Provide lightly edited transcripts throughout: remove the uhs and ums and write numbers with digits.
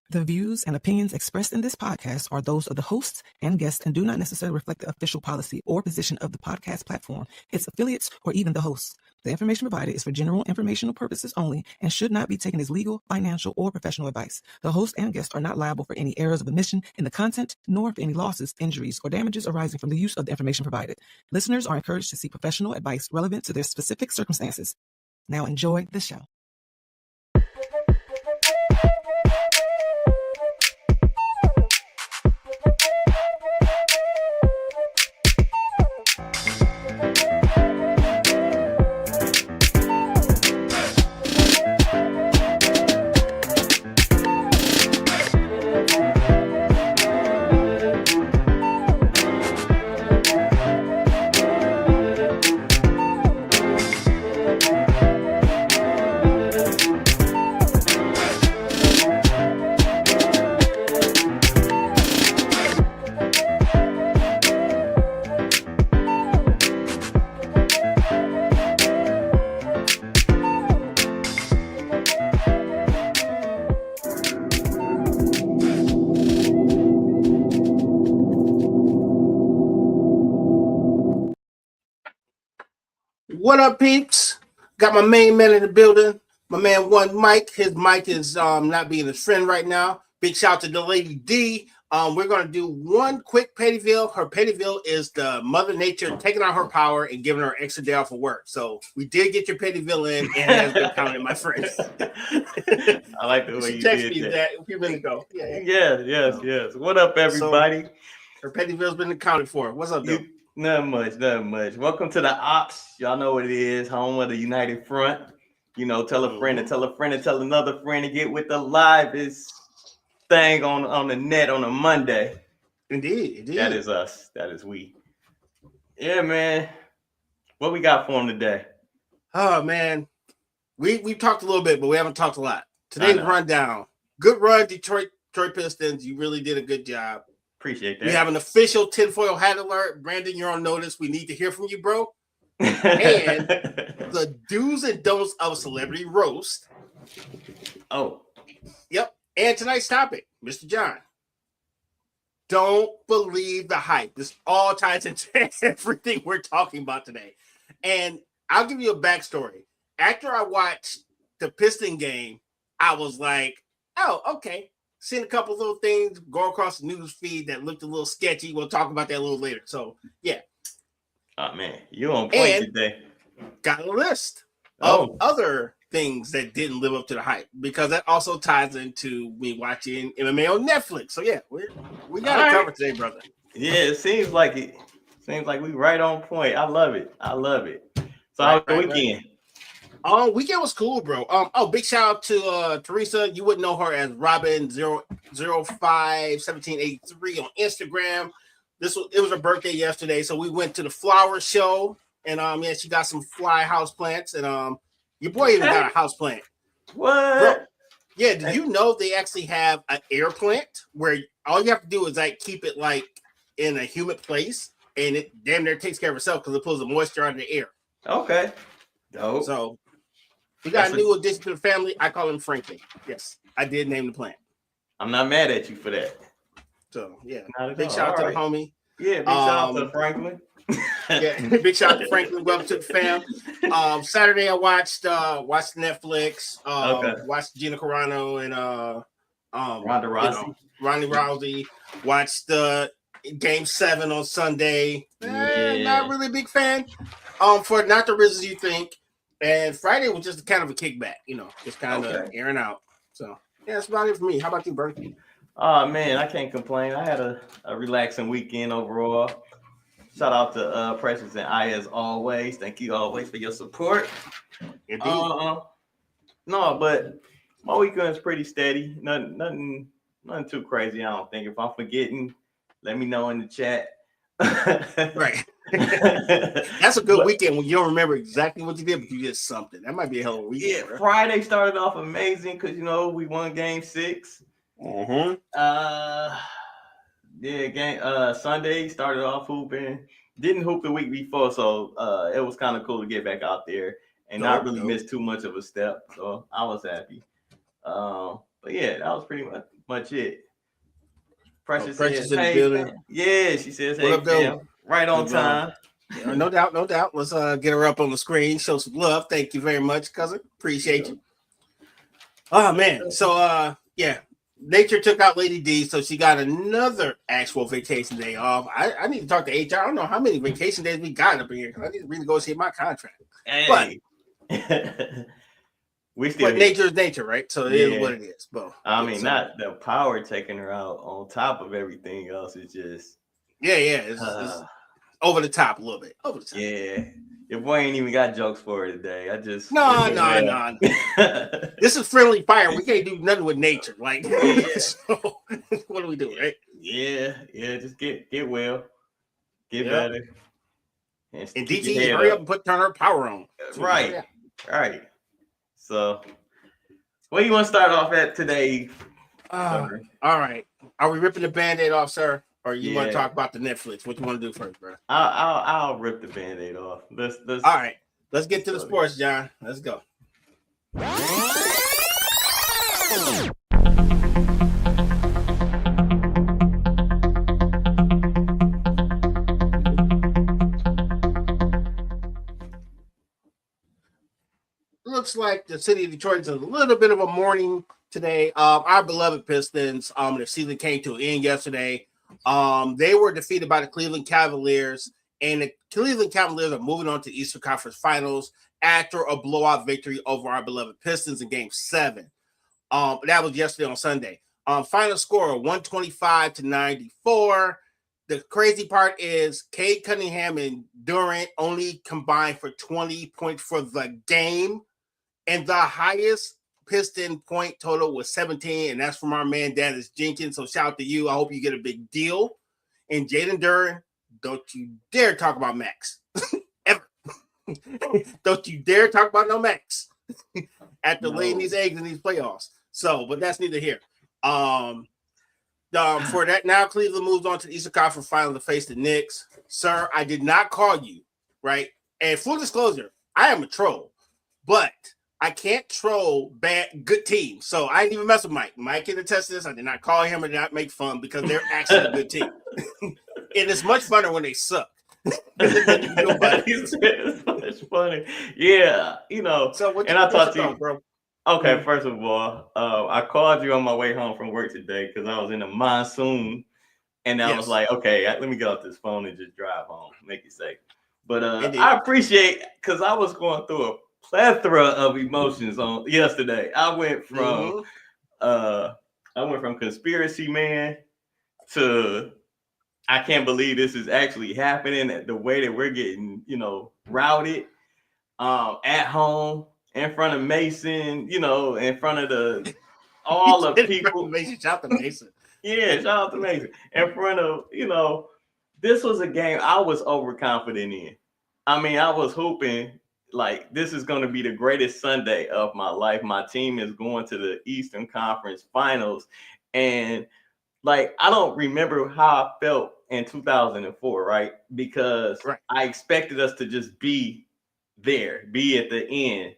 The views and opinions expressed in this podcast are those of the hosts and guests and do not necessarily reflect the official policy or position of the podcast platform, its affiliates, or even the hosts. The information provided is for general informational purposes only and should not be taken as legal, financial, or professional advice. The host and guests are not liable for any errors of omission in the content, nor for any losses, injuries, or damages arising from the use of the information provided. Listeners are encouraged to seek professional advice relevant to their specific circumstances. Now enjoy the show. What up, peeps? Got my main man in the building. My man, One Mike. His mic is not being his friend right now. Big shout out to the lady D. We're going to do one quick Pettyville. Her Pettyville is the Mother Nature taking out her power and giving her an extra day off of work. So we did get your Pettyville in, and it has been counted, my friends. I like the way you texted did me that a few minutes ago. Yes. What up, everybody? So, her Pettyville's been accounted for. What's up, dude? Nothing much. Welcome to the Ops. Y'all know what it is. Home of the United Front. You know, tell a friend to tell a friend to tell another friend to get with the livest thing on the net on a Monday. Indeed. That is us. That is we. Yeah, man. What we got for him today? Oh, man. We talked a little bit, but we haven't talked a lot. Today's rundown. Good run, Detroit Pistons. You really did a good job. Appreciate that. We have an official tinfoil hat alert. Brandon, you're on notice. We need to hear from you, bro. And the do's and don'ts of celebrity roast. Oh. Yep. And tonight's topic, Mr. John. Don't believe the hype. This all ties into everything we're talking about today. And I'll give you a backstory. After I watched the Piston game, I was like, oh, okay. Seen a couple little things go across the news feed that looked a little sketchy. We'll talk about that a little later. So, yeah. Oh, man. You're on point today. Got a list of other things that didn't live up to the hype, because that also ties into me watching MMA on Netflix. So, yeah, we got it covered today, brother. Yeah, it seems like we right on point. I love it. So, how was the weekend? Weekend was cool, bro. Big shout out to Teresa. You wouldn't know her as Robin 0051783 on Instagram. It was her birthday yesterday, so we went to the flower show, and she got some fly house plants, and your boy even got a house plant. What? Bro, yeah, did you know they actually have an air plant where all you have to do is like keep it like in a humid place, and it damn near takes care of itself because it pulls the moisture out of the air. Okay. Dope. So we got a new addition to the family. I call him Franklin. Yes, I did name the plant. I'm not mad at you for that. So, yeah. Big shout out to the homie. Yeah, big shout out to Franklin. Big shout out to Franklin. Welcome to the fam. Saturday, I watched Netflix. Watched Gina Carano and Ronda Rousey. Ronda Rousey. Watched Game 7 on Sunday. Not really a big fan. For not the reasons you think. And Friday was just kind of a kickback, just kind of airing out. So, yeah, that's about it for me. How about you, Bertie? Oh, man, I can't complain. I had a relaxing weekend overall. Shout out to Precious and I as always. Thank you always for your support. Indeed. No, but my weekend is pretty steady. Nothing too crazy, I don't think. If I'm forgetting, let me know in the chat. Right. That's a good weekend when you don't remember exactly what you did, but you did something. That might be a hell of a weekend. Yeah, right? Friday started off amazing because we won Game 6. Sunday started off hooping. Didn't hoop the week before, so it was kind of cool to get back out there and not really miss too much of a step. So I was happy. But yeah, that was pretty much it. Precious Precious says, in the "Hey, building. fam." Yeah, she says, What "Hey, up, though? fam." Right on time. Yeah, no doubt, no doubt. Let's get her up on the screen. Show some love. Thank you very much, cousin. Appreciate you. Oh man. So yeah. Nature took out Lady D, so she got another actual vacation day off. I need to talk to HR. I don't know how many vacation days we got up in here because I need to renegotiate my contract. Hey. But nature is nature, right? So it is what it is. But I mean, not the power taking her out on top of everything else. It's just it's over the top a little bit. Over the top. Yeah. Your boy ain't even got jokes for her today. I just no. This is friendly fire. We can't do nothing with nature. Like, so, what do we do, right? Yeah. Just get well, get better, and DT hurry up and turn her power on. Right. So, what do you want to start off at today? All right. Are we ripping the Band-Aid off, sir? Or you want to talk about the Netflix? What you want to do first, bro? I'll rip the Band-Aid off. Let's all right. Let's get to the sports, John. Let's go. Looks like the city of Detroit is a little bit of a mourning today. Our beloved Pistons, their season came to an end yesterday. They were defeated by the Cleveland Cavaliers, and the Cleveland Cavaliers are moving on to Eastern Conference Finals after a blowout victory over our beloved Pistons in Game 7. That was yesterday on Sunday. Final score 125-94. The crazy part is Cade Cunningham and Durant only combined for 20 points for the game, and the highest Piston point total was 17, and that's from our man Dennis Jenkins. So shout out to you. I hope you get a big deal. And Jaden Duran, don't you dare talk about Max. Ever. Don't you dare talk about no Max after laying these eggs in these playoffs. So, but that's neither here. For that, now Cleveland moves on to the Eastern Conference Final to face the Knicks. Sir, I did not call you, right? And full disclosure, I am a troll, but I can't troll good teams. So I didn't even mess with Mike. Mike can attest to this. I did not call him and not make fun because they're actually a good team. And it's much funner when they suck. It's much funny. Yeah, So I talked to you, bro. Okay, first of all, I called you on my way home from work today because I was in a monsoon, and I was like, okay, let me get off this phone and just drive home, make it safe. But I appreciate, because I was going through a plethora of emotions on yesterday. I went from conspiracy man to I can't believe this is actually happening, the way that we're getting, routed at home in front of Mason, in front of all the people. Mason, shout out to Mason. Yeah, shout out to Mason. In front of, this was a game I was overconfident in. I mean, I was hoping like this is going to be the greatest Sunday of my life. My team is going to the Eastern Conference Finals. And like, I don't remember how I felt in 2004, right? Because I expected us to just be there, be at the end,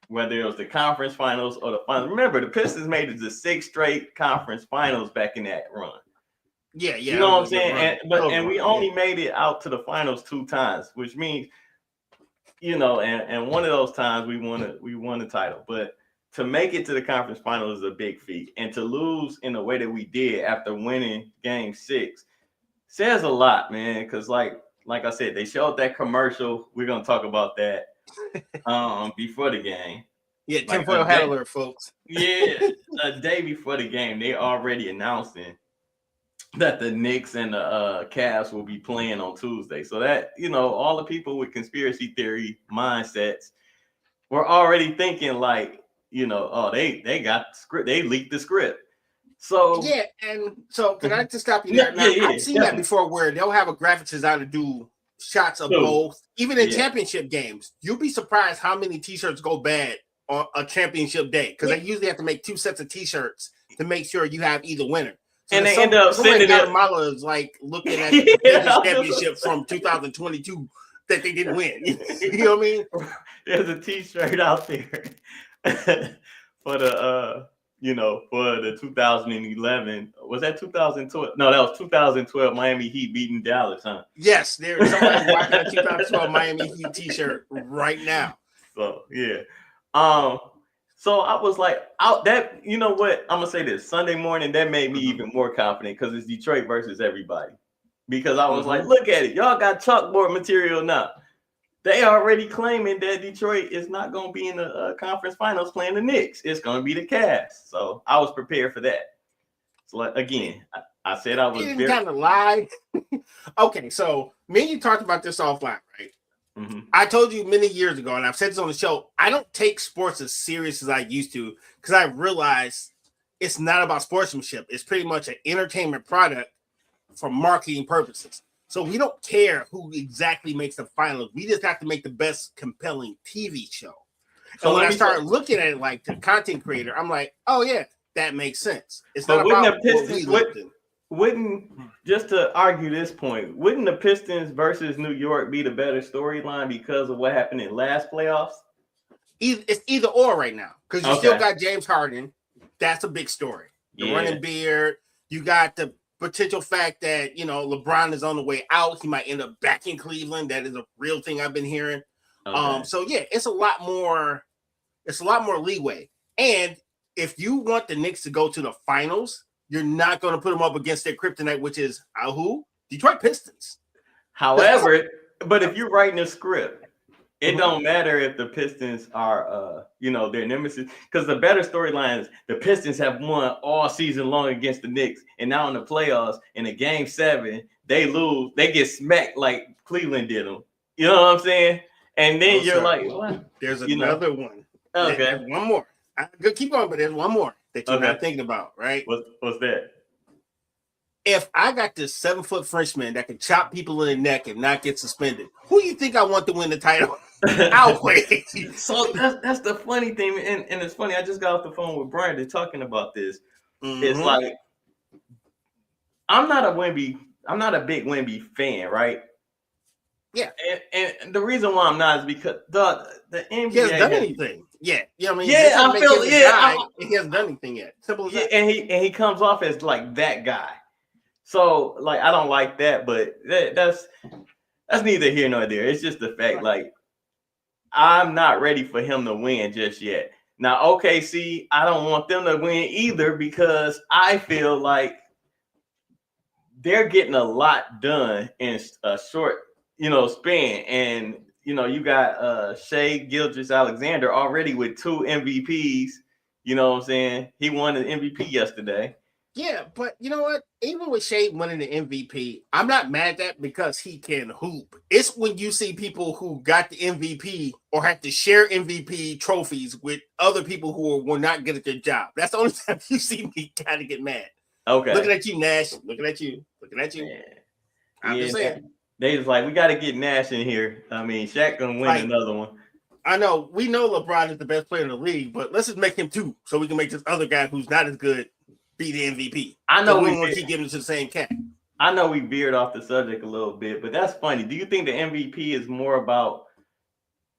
whether it was the conference finals or the finals. Remember, the Pistons made it to 6 straight conference finals back in that run. Yeah. You know what I'm saying? And we only made it out to the finals 2 times, which means, and one of those times we won the title. But to make it to the conference finals is a big feat. And to lose in the way that we did after winning Game 6 says a lot, man. Because like I said, they showed that commercial. We're going to talk about that before the game. Yeah, tinfoil hat alert, folks. Yeah, a day before the game, they already announcing that the Knicks and the Cavs will be playing on Tuesday. So that, all the people with conspiracy theory mindsets were already thinking like, they got the script, they leaked the script. So yeah, and so can I just stop you there? Now, I've seen that before where they'll have a graphics designer do shots of both, even in championship games. You'll be surprised how many t-shirts go bad on a championship day because they usually have to make 2 sets of t-shirts to make sure you have either winner. So and they end up sending Guatemala is like looking at the championship from 2022 that they didn't win. You know what I mean? There's a t-shirt out there for the for the 2011. Was that 2012? No, that was 2012 Miami Heat beating Dallas, huh? Yes, there's somebody rocking a 2012 Miami Heat t-shirt right now. So, yeah. So I was like, you know what? I'm going to say this. Sunday morning, that made me even more confident because it's Detroit versus everybody. Because I was like, look at it. Y'all got chalkboard material now. They already claiming that Detroit is not going to be in the conference finals playing the Knicks. It's going to be the Cavs. So I was prepared for that. So again, I said I was very kind of lie. Okay, so me and you talked about this offline, right? Mm-hmm. I told you many years ago, and I've said this on the show, I don't take sports as serious as I used to because I realized it's not about sportsmanship. It's pretty much an entertainment product for marketing purposes. So we don't care who exactly makes the finals. We just have to make the best compelling TV show. So and when I started looking at it like the content creator, I'm like, oh yeah, that makes sense. It's not about what we lived in. Wouldn't, just to argue this point, wouldn't the Pistons versus New York be the better storyline because of what happened in last playoffs? It's either or right now because you still got James Harden. That's a big story. The running beard. You got the potential fact that, LeBron is on the way out. He might end up back in Cleveland. That is a real thing I've been hearing. So yeah, it's a lot more leeway. And if you want the Knicks to go to the finals, you're not going to put them up against their kryptonite, which is who? Detroit Pistons. However, but if you're writing a script, it don't matter if the Pistons are, their nemesis, because the better storyline is the Pistons have won all season long against the Knicks, and now in the playoffs, in a game 7, they lose, they get smacked like Cleveland did them. You know what I'm saying? And then you're like, what? There's another one. Okay, there's one more. I could keep going, but there's one more that you're not thinking about, right? What's that? If I got this 7-foot Frenchman that can chop people in the neck and not get suspended, who do you think I want to win the title? I'll wait. So that's the funny thing, and it's funny. I just got off the phone with Brian. They're talking about this. It's like I'm not a big Wemby fan, right? Yeah, and the reason why I'm not is because the NBA he hasn't done anything. Yeah, I mean, I feel he hasn't done anything yet. Simple as that. And he comes off as like that guy. So like I don't like that, but that's neither here nor there. It's just the fact like I'm not ready for him to win just yet. Now, OKC, I don't want them to win either because I feel like they're getting a lot done in a short, span. And, you got Shai Gilgeous-Alexander already with 2 MVPs. You know what I'm saying? He won an MVP yesterday. Yeah, but you know what? Even with Shai winning the MVP, I'm not mad at that because he can hoop. It's when you see people who got the MVP or have to share MVP trophies with other people who were not good at their job. That's the only time you see me kind of get mad. Okay. Looking at you, Nash. Looking at you. Yeah. I'm just saying. They just like, we got to get Nash in here. I mean, Shaq going to win another one. I know. We know LeBron is the best player in the league, but let's just make him 2 so we can make this other guy who's not as good be the MVP. I know we want to keep giving it to the same cat. I know we veered off the subject a little bit, but that's funny. Do you think the MVP is more about,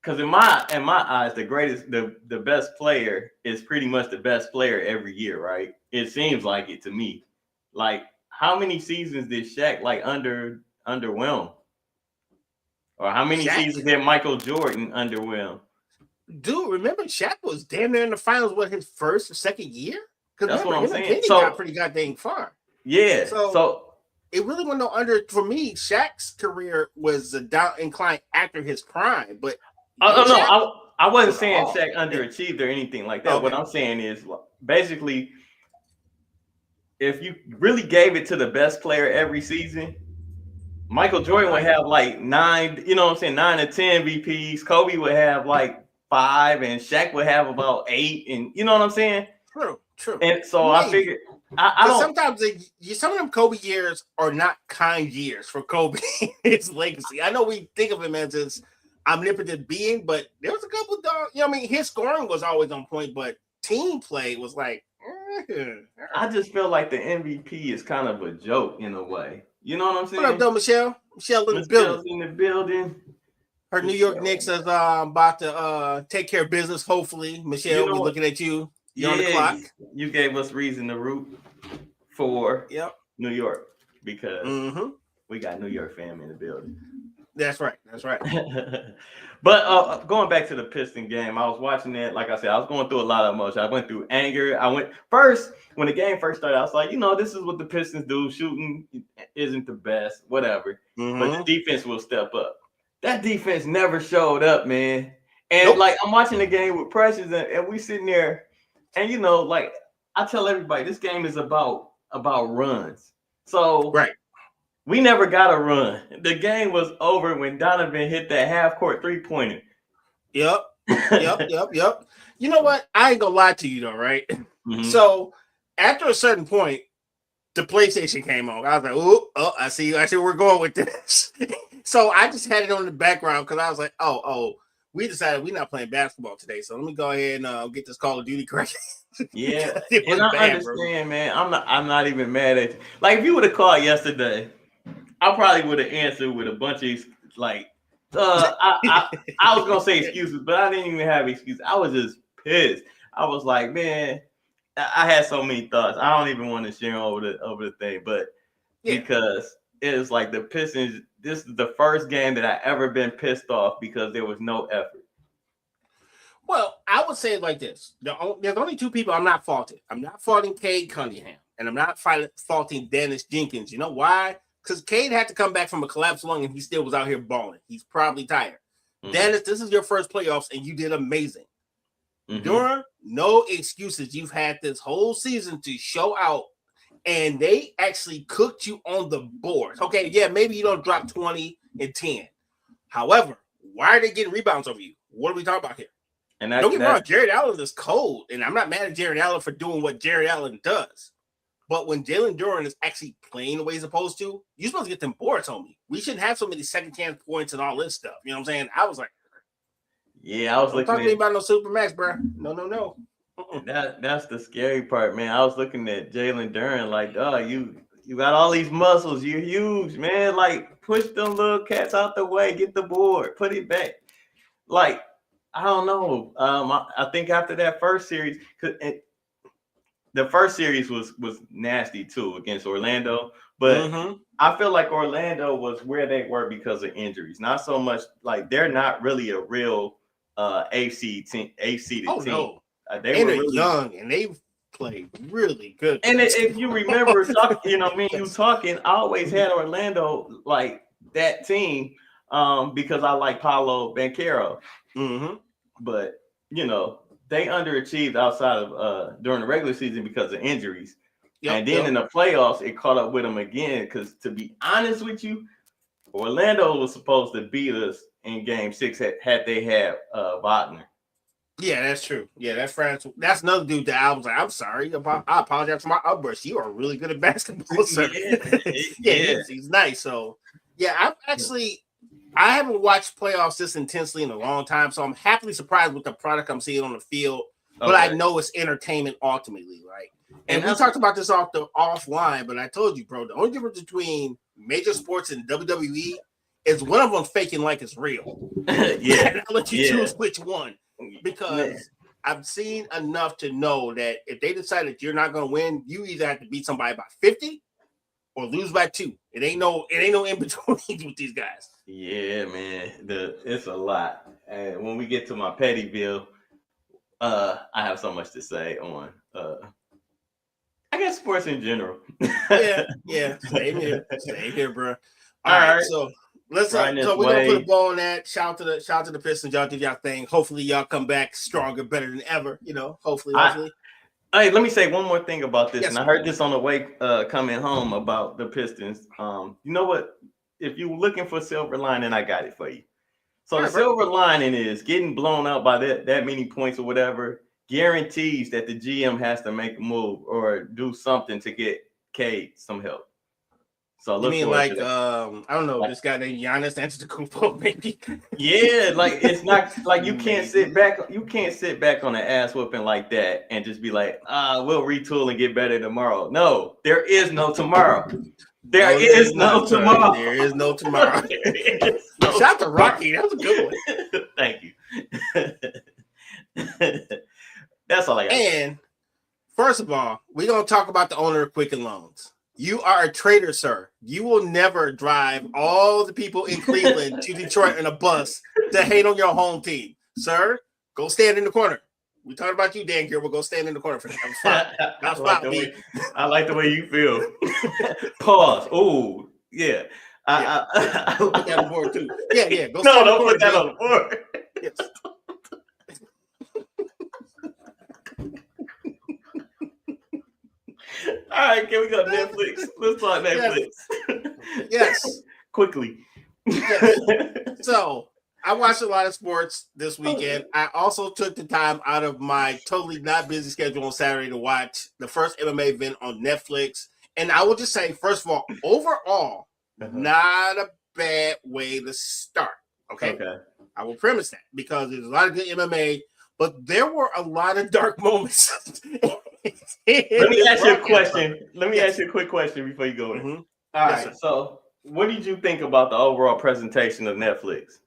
because in my eyes, the best player is pretty much the best player every year, right? It seems like it to me. Like, how many seasons did Shaq underwhelm? Or how many seasons did Michael Jordan underwhelm? Dude, remember Shaq was damn near in the finals with his first or second year? That's what I'm saying. So got pretty goddamn far. Yeah. So it really went for me. Shaq's career was down inclined after his prime, but I wasn't saying Shaq underachieved or anything like that. Okay. What I'm saying is basically, if you really gave it to the best player every season, Michael Jordan would have like 9, 9 to 10 VPs. Kobe would have like 5, and Shaq would have about 8, and you know what I'm saying? True. And so I figured I don't. Sometimes some of them Kobe years are not kind years for Kobe. His legacy. I know we think of him as this omnipotent being, but there was a couple of his scoring was always on point, but team play was like. I just feel like the MVP is kind of a joke in a way. You know what I'm saying? What up, though, Michelle? Michelle in the building. Her New York Knicks is about to take care of business. Hopefully, Michelle, we're looking at you. You're on the clock. You gave us reason to root for New York because we got New York fam in the building. That's right. But going back to the Piston game, I was watching it. Like I said, I was going through a lot of emotion. I went through anger. When the game first started, I was like, this is what the Pistons do. Shooting isn't the best, whatever. But the defense will step up. That defense never showed up, man. And I'm watching the game with Precious, and we sitting there, and I tell everybody, this game is about runs. So we never got a run. The game was over when Donovan hit that half-court three-pointer. Yep. You know what? I ain't gonna lie to you though, right? So after a certain point, the PlayStation came on. I was like, oh, I see where we're going with this. So I just had it on the background because I was like, we decided we're not playing basketball today. So let me go ahead and get this Call of Duty correct. Yeah, and I understand, man. I'm not even mad at you. Like if you would have called yesterday, I probably would have answered with a bunch of I was gonna say excuses, but I didn't even have excuses. I was just pissed. I was like, man, I had so many thoughts. I don't even want to share over the thing, but because it was like the Pistons. This is the first game that I ever been pissed off because there was no effort. Well, I would say it like this. There's only two people I'm not faulting. I'm not faulting Cade Cunningham, and I'm not faulting Dennis Jenkins. You know why? Because Cade had to come back from a collapsed lung, and he still was out here balling. He's probably tired. Dennis, this is your first playoffs, and you did amazing. Duran, no excuses. You've had this whole season to show out, and they actually cooked you on the board. Okay, yeah, maybe you don't drop 20 and 10. However, why are they getting rebounds over you? What are we talking about here? And don't get me wrong, Jared Allen is cold, and I'm not mad at Jared Allen for doing what Jared Allen does. But when Jalen Duran is actually playing the way he's supposed to, you're supposed to get them boards, homie. We shouldn't have so many second chance points and all this stuff. You know what I'm saying? I was like, I was looking talking about no Supermax, bro. No. That's the scary part, man. I was looking at Jalen Duran like, you got all these muscles. You're huge, man. Like, push them little cats out the way. Get the board. Put it back. Like, I don't know. I think after that first series, the first series was nasty too against Orlando, but I feel like Orlando was where they were because of injuries. Not so much like they're not really a real AC team. No. They were really young and they've played really good. And if you remember talking, me and you talking, I always had Orlando like that team because I like Paolo Banchero. But they underachieved outside of during the regular season because of injuries. And then in the playoffs, it caught up with them again. Because to be honest with you, Orlando was supposed to beat us in Game 6 had they had Wagner. Yeah, that's true. Yeah, that's another dude that I was like, I'm sorry. I apologize for my outburst. You are really good at basketball, sir. He's nice. So, I haven't watched playoffs this intensely in a long time, so I'm happily surprised with the product I'm seeing on the field. But I know it's entertainment ultimately, right? And we talked about this offline, but I told you, bro, the only difference between major sports and WWE is one of them faking like it's real. And I'll let you choose which one. Because I've seen enough to know that if they decide that you're not going to win, you either have to beat somebody by 50 or lose by 2. It ain't no in between with these guys. Yeah, man, it's a lot. And when we get to my petty bill, I have so much to say on, I guess sports in general. yeah, same here, bro. All right, so let's so we're gonna put a ball on that. Shout out to the Pistons. Y'all do y'all thing. Hopefully, y'all come back stronger, better than ever. Hopefully. Hey, let me say one more thing about this. And I heard this on the way coming home about the Pistons. You know what? If you're looking for silver lining, I got it for you. So the silver lining is getting blown out by that many points or whatever guarantees that the GM has to make a move or do something to get Cade some help. So you mean like I don't know, this guy named Giannis Antetokounmpo, maybe? Yeah, like it's not like you can't sit back on an ass whooping like that and just be like, we'll retool and get better tomorrow. No, there is no tomorrow. There is no tomorrow. There is no tomorrow. Shout out to Rocky. That was a good one. Thank you. That's all I got. And first of all, we're going to talk about the owner of Quicken Loans. You are a traitor, sir. You will never drive all the people in Cleveland to Detroit in a bus to hate on your home team. Sir, go stand in the corner. We talking about you, Dan Gilbert. Go stand in the corner for that. I like the way you feel. Pause. Oh, yeah. I put that on the board too. Yeah. Go no, don't put that on the board. Yes. All right, can we go to Netflix? Let's talk Netflix. Yes. Quickly. Yes. So I watched a lot of sports this weekend. I also took the time out of my totally not busy schedule on Saturday to watch the first MMA event on Netflix. And I will just say, first of all, overall, not a bad way to start. Okay. I will premise that because there's a lot of good MMA, but there were a lot of dark moments. Let me ask you a question. Let me ask you a quick question before you go in. Mm-hmm. All right. So, what did you think about the overall presentation of Netflix?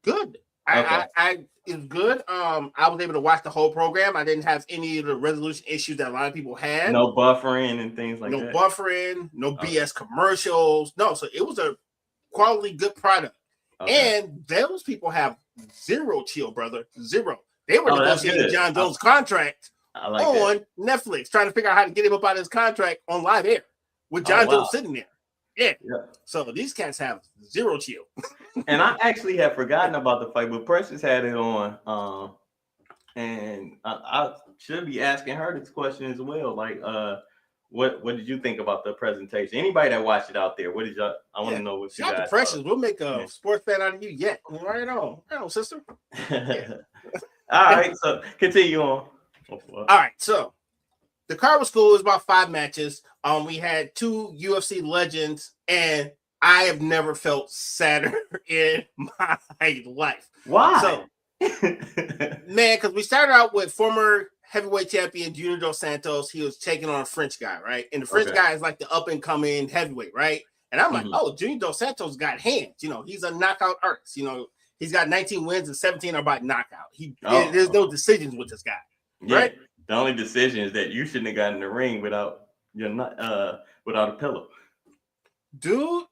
Good. It's good. I was able to watch the whole program. I didn't have any of the resolution issues that a lot of people had. No buffering and things like that. No buffering, no BS commercials. No, so it was a quality good product. And those people have zero chill, brother. Zero. They were negotiating John Jones' contract on Netflix, trying to figure out how to get him up out of his contract on live air with John Jones sitting there. Yeah. So these cats have zero chill. And I actually had forgotten about the fight, but Precious had it on. And I should be asking her this question as well. Like, what did you think about the presentation? Anybody that watched it out there, what did y'all? I want to know what you guys. Shout out to Precious. We'll make a sports fan out of you yet. Right on, sister. All right, so continue on. All right, so the card was cool. It was about 5 matches. We had 2 UFC legends, and I have never felt sadder in my life. Why? So, man, because we started out with former heavyweight champion Junior Dos Santos. He was taking on a French guy, right? And the French guy is like the up-and-coming heavyweight, right? And I'm like, oh, Junior Dos Santos got hands. You know, he's a knockout artist. You know, he's got 19 wins and 17 are by knockout. There's no decisions with this guy, right? The only decision is that you shouldn't have gotten in the ring without a pillow. Dude,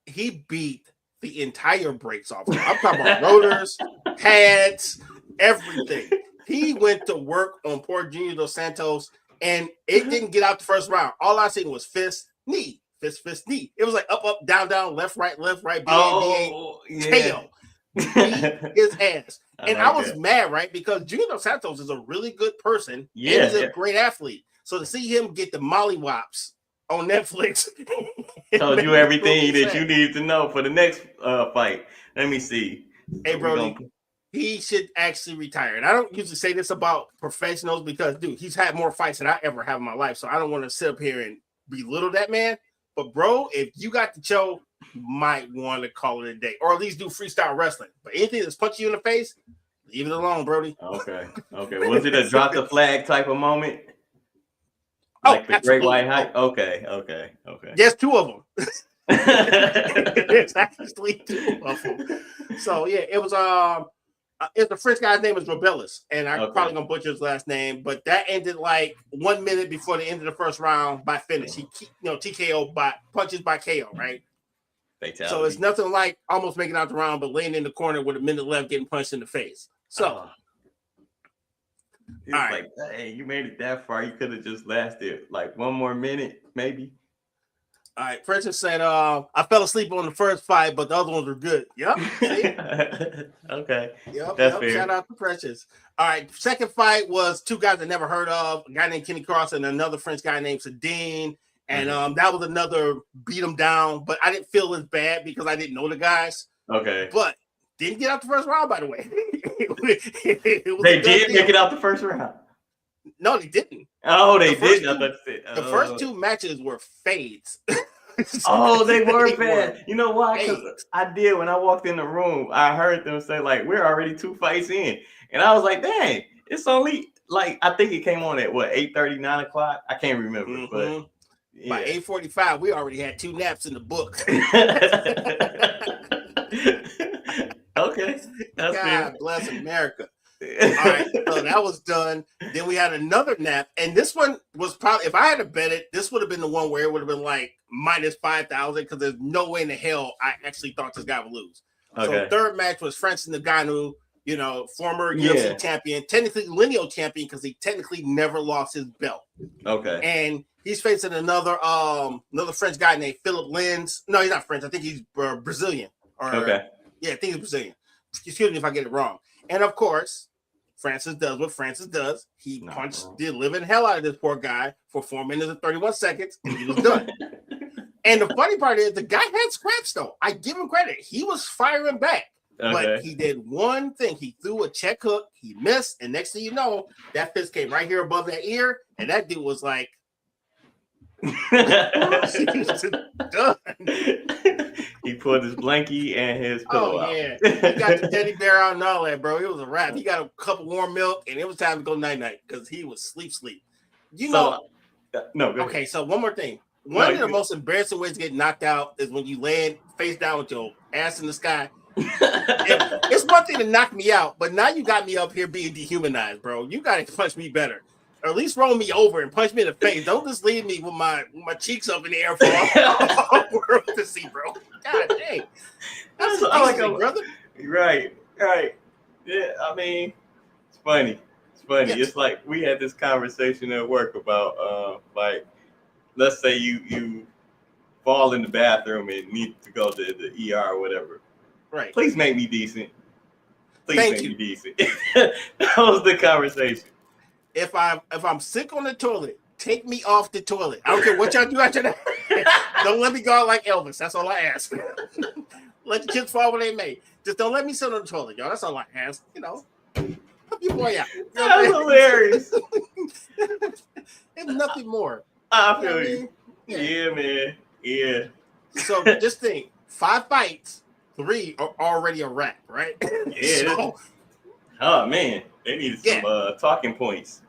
he beat the entire brakes off him. I'm talking about rotors, pads, everything. He went to work on poor Junior Dos Santos, and it didn't get out the first round. All I seen was fist, knee, fist, knee. It was like up, down, left, right, KO. His ass. I was mad, right? Because Junior Dos Santos is a really good person. And he's a great athlete. So to see him get the mollywops on Netflix told you everything that you needed to know for the next fight. Let me see. Hey, Brody, he should actually retire. And I don't usually say this about professionals because, dude, he's had more fights than I ever have in my life. So I don't want to sit up here and belittle that man. But, bro, if you got the show, you might want to call it a day. Or at least do freestyle wrestling. But anything that's punching you in the face, leave it alone, Brody. Okay. Was it a drop the flag type of moment? Like the Great White Hype? Okay. There's 2 of them. There's actually 2 of them. So, yeah, it was the French guy's name is Robellis, and I'm probably gonna butcher his last name, but that ended like 1 minute before the end of the first round by finish. He TKO by punches by KO, right? Fatality. So it's nothing like almost making out the round, but laying in the corner with a minute left, getting punched in the face. So it's like, hey, you made it that far. You could have just lasted like 1 more minute, maybe. All right, Precious said, I fell asleep on the first fight, but the other ones were good. Yep. Okay. Yep. Fair. Shout out to Precious. All right, second fight was 2 guys I never heard of, a guy named Kenny Cross and another French guy named Sedin. And that was another beat him down, but I didn't feel as bad because I didn't know the guys. Okay. But didn't get out the first round, by the way. They did make it out the first round. No, they didn't. Oh, they did. The first 2 matches were fades. They were fades. You know why? Because I did when I walked in the room. I heard them say like, "We're already 2 fights in," and I was like, "Dang, it's only like I think it came on at what 8:30, 9 o'clock. I can't remember, but by 8:45, we already had 2 naps in the book." Okay, that's God bless America. All right, so that was done. Then we had another nap, and this one was probably, if I had to bet it, this would have been the one where it would have been like minus 5,000 because there's no way in the hell I actually thought this guy would lose. Okay. So third match was Francis Ngannou, former UFC champion, technically lineal champion because he technically never lost his belt. Okay. And he's facing another French guy named Philip Lins. No, he's not French. I think he's Brazilian. Okay. Yeah, I think he's Brazilian. Excuse me if I get it wrong. And of course, Francis does what Francis does. He punched the living hell out of this poor guy for 4 minutes and 31 seconds, and he was done. And the funny part is the guy had scraps, though. I give him credit. He was firing back. Okay. But he did one thing. He threw a check hook. He missed. And next thing you know, that fist came right here above that ear. And that dude was like, done. He put his blankie and his pillow out. Yeah. He got the teddy bear out and all that, bro. It was a wrap. He got a cup of warm milk, and it was time to go night-night because he was sleep. No, go ahead. Okay, so one more thing. One of the most embarrassing ways to get knocked out is when you land face down with your ass in the sky. It's one thing to knock me out, but now you got me up here being dehumanized, bro. You got to punch me better. Or at least roll me over and punch me in the face. Don't just leave me with my cheeks up in the air for all world to see, bro. God dang. That's like brother. Right. Yeah, I mean, it's funny. Yes. It's like we had this conversation at work about like, let's say you fall in the bathroom and need to go to the ER or whatever. Right. Please make me decent. Me decent. That was the conversation. If I'm sick on the toilet, take me off the toilet. I don't care what y'all do after that. Don't let me go out like Elvis. That's all I ask. Let the kids fall where they may. Just don't let me sit on the toilet, y'all. That's all I ask. Help your boy out. That's hilarious. It's nothing more. I feel you. Yeah, man. Yeah. So just think, 5 fights, 3 are already a wrap, right? Yeah. Oh man, they needed some talking points.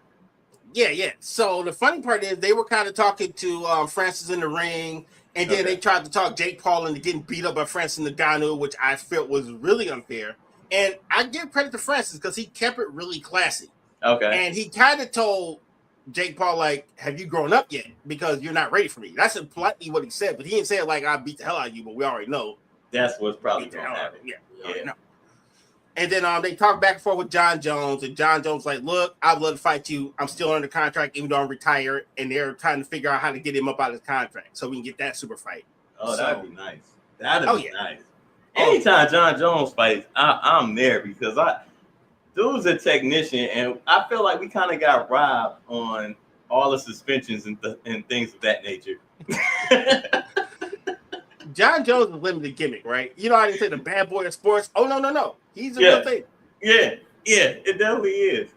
Yeah. So the funny part is they were kind of talking to Francis in the ring, and then they tried to talk Jake Paul into getting beat up by Francis Ngannou, which I felt was really unfair. And I give credit to Francis because he kept it really classy. Okay. And he kind of told Jake Paul, like, have you grown up yet? Because you're not ready for me. That's politely what he said, but he didn't say it like, I beat the hell out of you, but we already know. That's what's probably going to happen. Yeah. And then they talked back and forth with John Jones, and John Jones like, look, I'd love to fight you. I'm still under contract, even though I'm retired, and they're trying to figure out how to get him up out of his contract so we can get that super fight. Oh, that'd be nice. That'd be nice. Anytime John Jones fights, I'm there because dude's a technician, and I feel like we kind of got robbed on all the suspensions and things of that nature. John Jones is limited gimmick, right? You know how they say the bad boy of sports? Oh, no. He's a real thing. Yeah, it definitely is.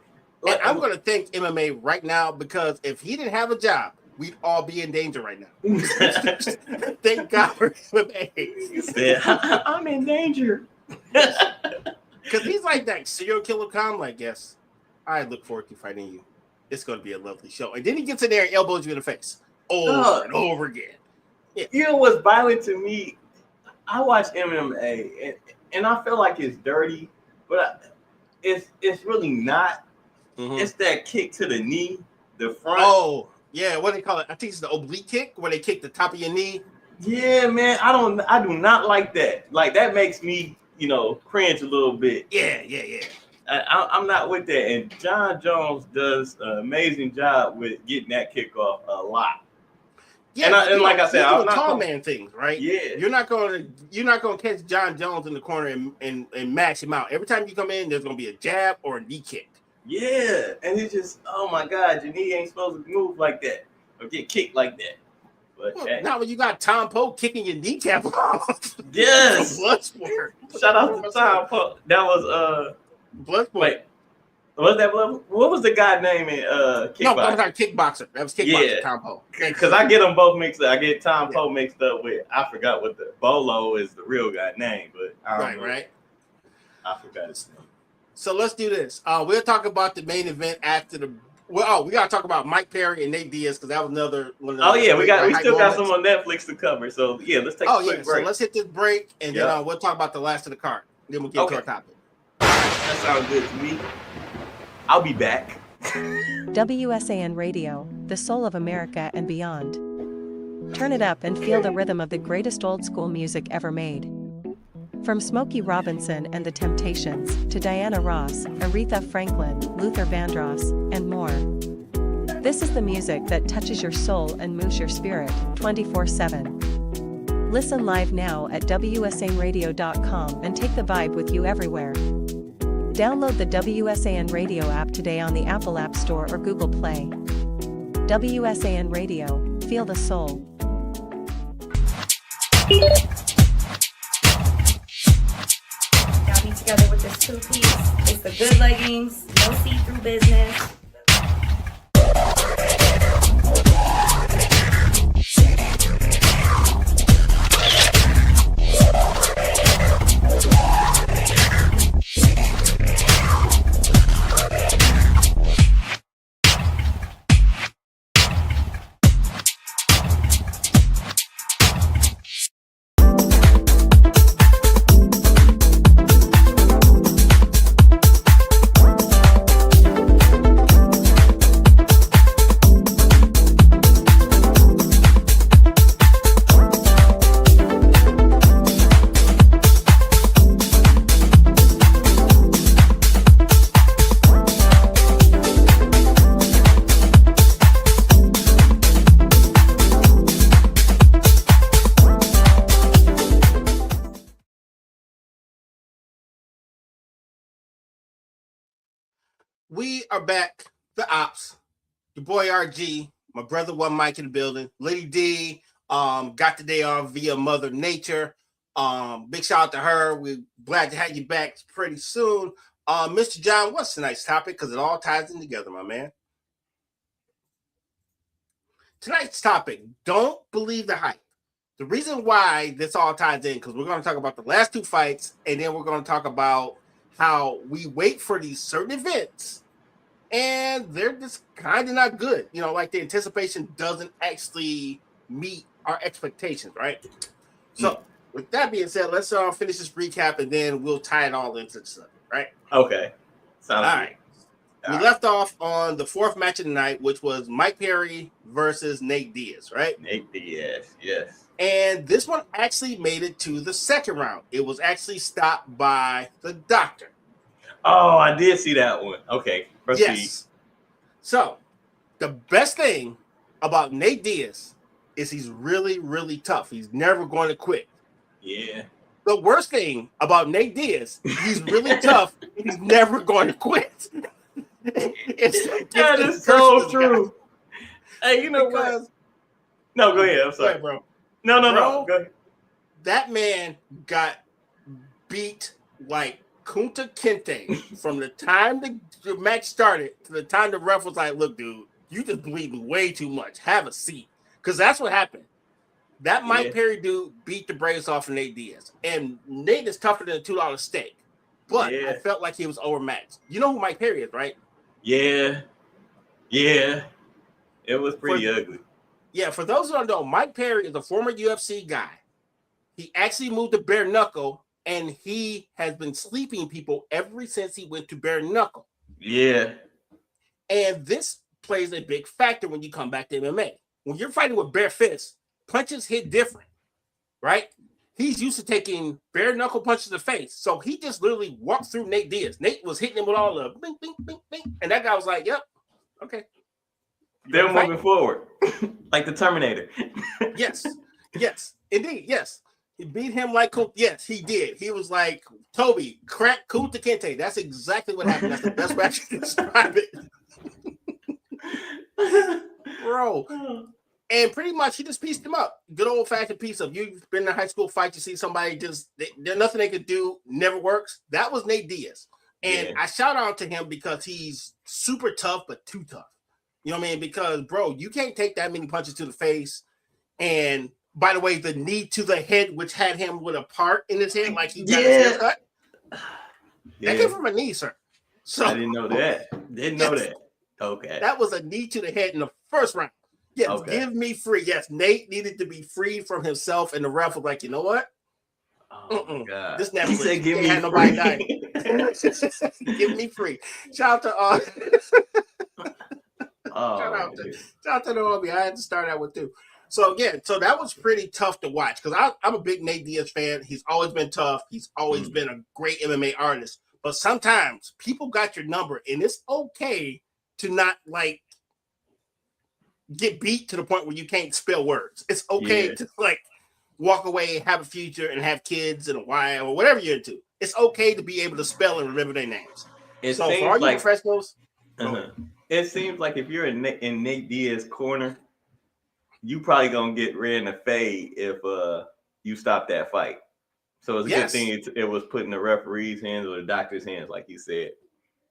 And I'm going to thank MMA right now because if he didn't have a job, we'd all be in danger right now. Thank God for MMA. He said, I'm in danger. Because he's like that serial killer calm, like, yes, I look forward to fighting you. It's going to be a lovely show. And then he gets in there and elbows you in the face over and over again. Yeah. You know what's violent to me? I watch MMA and I feel like it's dirty, but it's really not. Mm-hmm. It's that kick to the knee, the front. Oh, yeah. What do they call it? I think it's the oblique kick where they kick the top of your knee. Yeah, man. I do not like that. Like that makes me, cringe a little bit. Yeah. I'm not with that. And John Jones does an amazing job with getting that kick off a lot. Yeah, and like I said, I'm not tall man things, right? Yeah, you're not gonna catch John Jones in the corner and mash him out. Every time you come in, there's gonna be a jab or a knee kick. Yeah, and it's just, oh my God, your knee ain't supposed to move like that or get kicked like that. But now when you got Tom Poe kicking your kneecap off, yes, Bloodsport. Shout out to Tom Poe. That was Bloodsport. Wait. Was that Blood? What was the guy name in kickboxer? No, that was our kickboxer. That was kickboxer, Tom Poe. Because I get them both mixed up. I get Tom Poe mixed up with, I forgot what the Bolo is the real guy name, but I don't know. Right. I forgot his name. So let's do this. We'll talk about the main event after the. Well, we gotta talk about Mike Perry and Nate Diaz because that was another one. We still got some on Netflix to cover. So let's take a quick break. So let's hit this break and then we'll talk about the last of the card. Then we'll get to our topic. That sounds good to me. I'll be back. WSAN Radio, the soul of America and beyond. Turn it up and feel the rhythm of the greatest old school music ever made. From Smokey Robinson and the Temptations to Diana Ross, Aretha Franklin, Luther Vandross, and more. This is the music that touches your soul and moves your spirit 24/7. Listen live now at WSANradio.com and take the vibe with you everywhere. Download the WSAN Radio app today on the Apple App Store or Google Play. WSAN Radio, feel the soul. Got me together with this two-piece. It's the good leggings, no see-through business. We are back. The Ops. Your boy RG. My brother One Mike in the building. Lady D got the day off via Mother Nature. Big shout out to her. We're glad to have you back pretty soon. Mr. John, what's tonight's topic? Because it all ties in together, my man. Tonight's topic, don't believe the hype. The reason why this all ties in, because we're going to talk about the last two fights, and then we're going to talk about how we wait for these certain events, and they're just kind of not good. You know, like the anticipation doesn't actually meet our expectations, right? So, with that being said, let's finish this recap, and then we'll tie it all into the subject, right? Okay. Sounds all good. Right. We left off on the fourth match of the night, which was Mike Perry versus Nate Diaz, right? Nate Diaz, yes. And this one actually made it to the second round. It was actually stopped by the doctor. Oh, I did see that one. Okay, proceed. Yes. So, the best thing about Nate Diaz is he's really, really tough. He's never going to quit. Yeah. The worst thing about Nate Diaz, he's really tough. He's never going to quit. That is so true. Hey, you know what? No, go ahead. I'm sorry, bro. No. Go ahead. That man got beat like Kunta Kinte from the time the match started to the time the ref was like, "Look, dude, you just bleeding way too much. Have a seat." Because that's what happened. That Mike Perry dude beat the brakes off of Nate Diaz. And Nate is tougher than a $2 steak. But I felt like he was overmatched. You know who Mike Perry is, right? Yeah. It was pretty ugly. Yeah, for those who don't know, Mike Perry is a former UFC guy. He actually moved to bare knuckle, and he has been sleeping people ever since he went to bare knuckle. Yeah. And this plays a big factor when you come back to MMA. When you're fighting with bare fists, punches hit different, right? He's used to taking bare knuckle punches to the face. So he just literally walked through Nate Diaz. Nate was hitting him with all the bing, bing, bing, bing. And that guy was like, yep, okay. They're moving forward. Like the Terminator. Yes, indeed, yes. He beat him like, yes, he did. He was like, Toby, crack Kunta Kinte. That's exactly what happened. That's the best way I can describe it. Bro. And pretty much he just pieced him up. Good old fashioned piece of, you've been in a high school fight, you see somebody there's nothing they could do, never works. That was Nate Diaz. And I shout out to him because he's super tough, but too tough. You know what I mean? Because, bro, you can't take that many punches to the face. And by the way, the knee to the head, which had him with a part in his head, like he got his haircut. That came from a knee, sir. So I didn't know that. That. Okay. That was a knee to the head in the first round. Yes, give me free. Yes, Nate needed to be freed from himself, and the ref was like, you know what? Oh my God. This He Netflix said, "Give can't me have nobody free." die. Give me free. Shout out to Oh, shout out to the homie. I had to start out with two. So again, so that was pretty tough to watch because I'm a big Nate Diaz fan. He's always been tough. He's always been a great MMA artist. But sometimes people got your number, and it's okay to not like get beat to the point where you can't spell words. It's okay to like walk away, have a future, and have kids and a wife or whatever you're into. It's okay to be able to spell and remember their names. So for all you professionals, it seems like if you're in Nate Diaz's corner, you probably gonna get red in the fade if you stop that fight. So it's a good thing it was put in the referee's hands or the doctor's hands, like you said.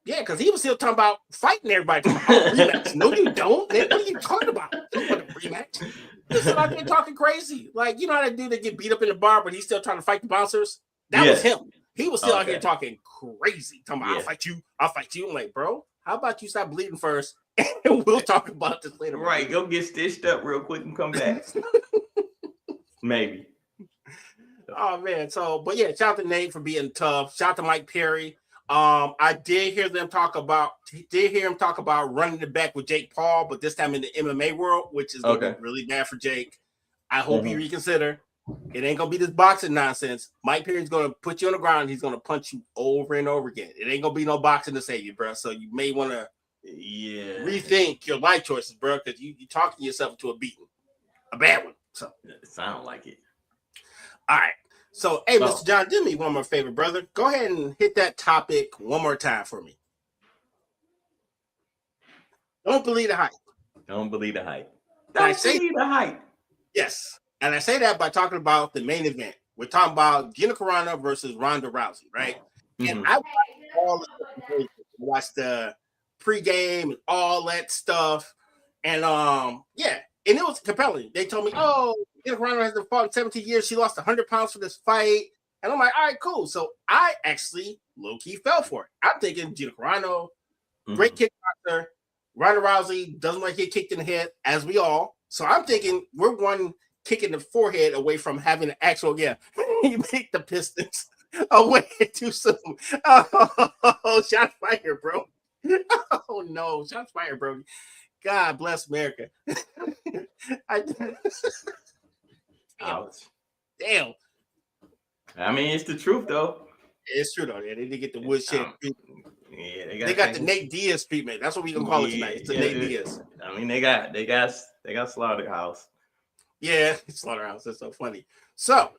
Yeah, because he was still talking about fighting everybody. Rematch. No, you don't. What are you talking about? You want a rematch? He's still out there talking crazy. Like, you know how that dude that get beat up in the bar, but he's still trying to fight the bouncers? That was him. He was still out here talking crazy. Talking about, I'll fight you. I'll fight you. I'm like, bro, how about you stop bleeding first? And we'll talk about this later. Right. Go get stitched up real quick and come back. Maybe. Oh, man. So, but yeah, shout out to Nate for being tough. Shout out to Mike Perry. I did hear him talk about running it back with Jake Paul, but this time in the MMA world, which is going to be really bad for Jake. I hope he reconsider. It ain't going to be this boxing nonsense. Mike Perry's going to put you on the ground. And he's going to punch you over and over again. It ain't going to be no boxing to save you, bro. So you may want to rethink your life choices, bro, because you're talking yourself into a beating, a bad one. So it sounds like it. All right. So, hey, Mr. John, do me one more favor, brother. Go ahead and hit that topic one more time for me. Don't believe the hype. Don't believe the hype. Don't believe the hype. Yes. And I say that by talking about the main event. We're talking about Gina Carano versus Ronda Rousey, right? And I watched the pregame and all that stuff. And and it was compelling. They told me, Gina Carano has been fought in 17 years. She lost 100 pounds for this fight. And I'm like, all right, cool. So I actually low-key fell for it. I'm thinking Gina Carano, great kickboxer. Ronda Rousey doesn't like to get kicked in the head, as we all. So I'm thinking we're one kick in the forehead away from having an actual, you make the Pistons away too soon. Oh, shots fired, bro. Oh, no. Shots fired, bro. God bless America. Damn. I mean, it's the truth, though. It's true, though. They need to get the woodshed. They got the Nate Diaz treatment. That's what we're gonna call it tonight. It's the Nate Diaz. I mean, they got Slaughterhouse. Yeah, Slaughterhouse. That's so funny. So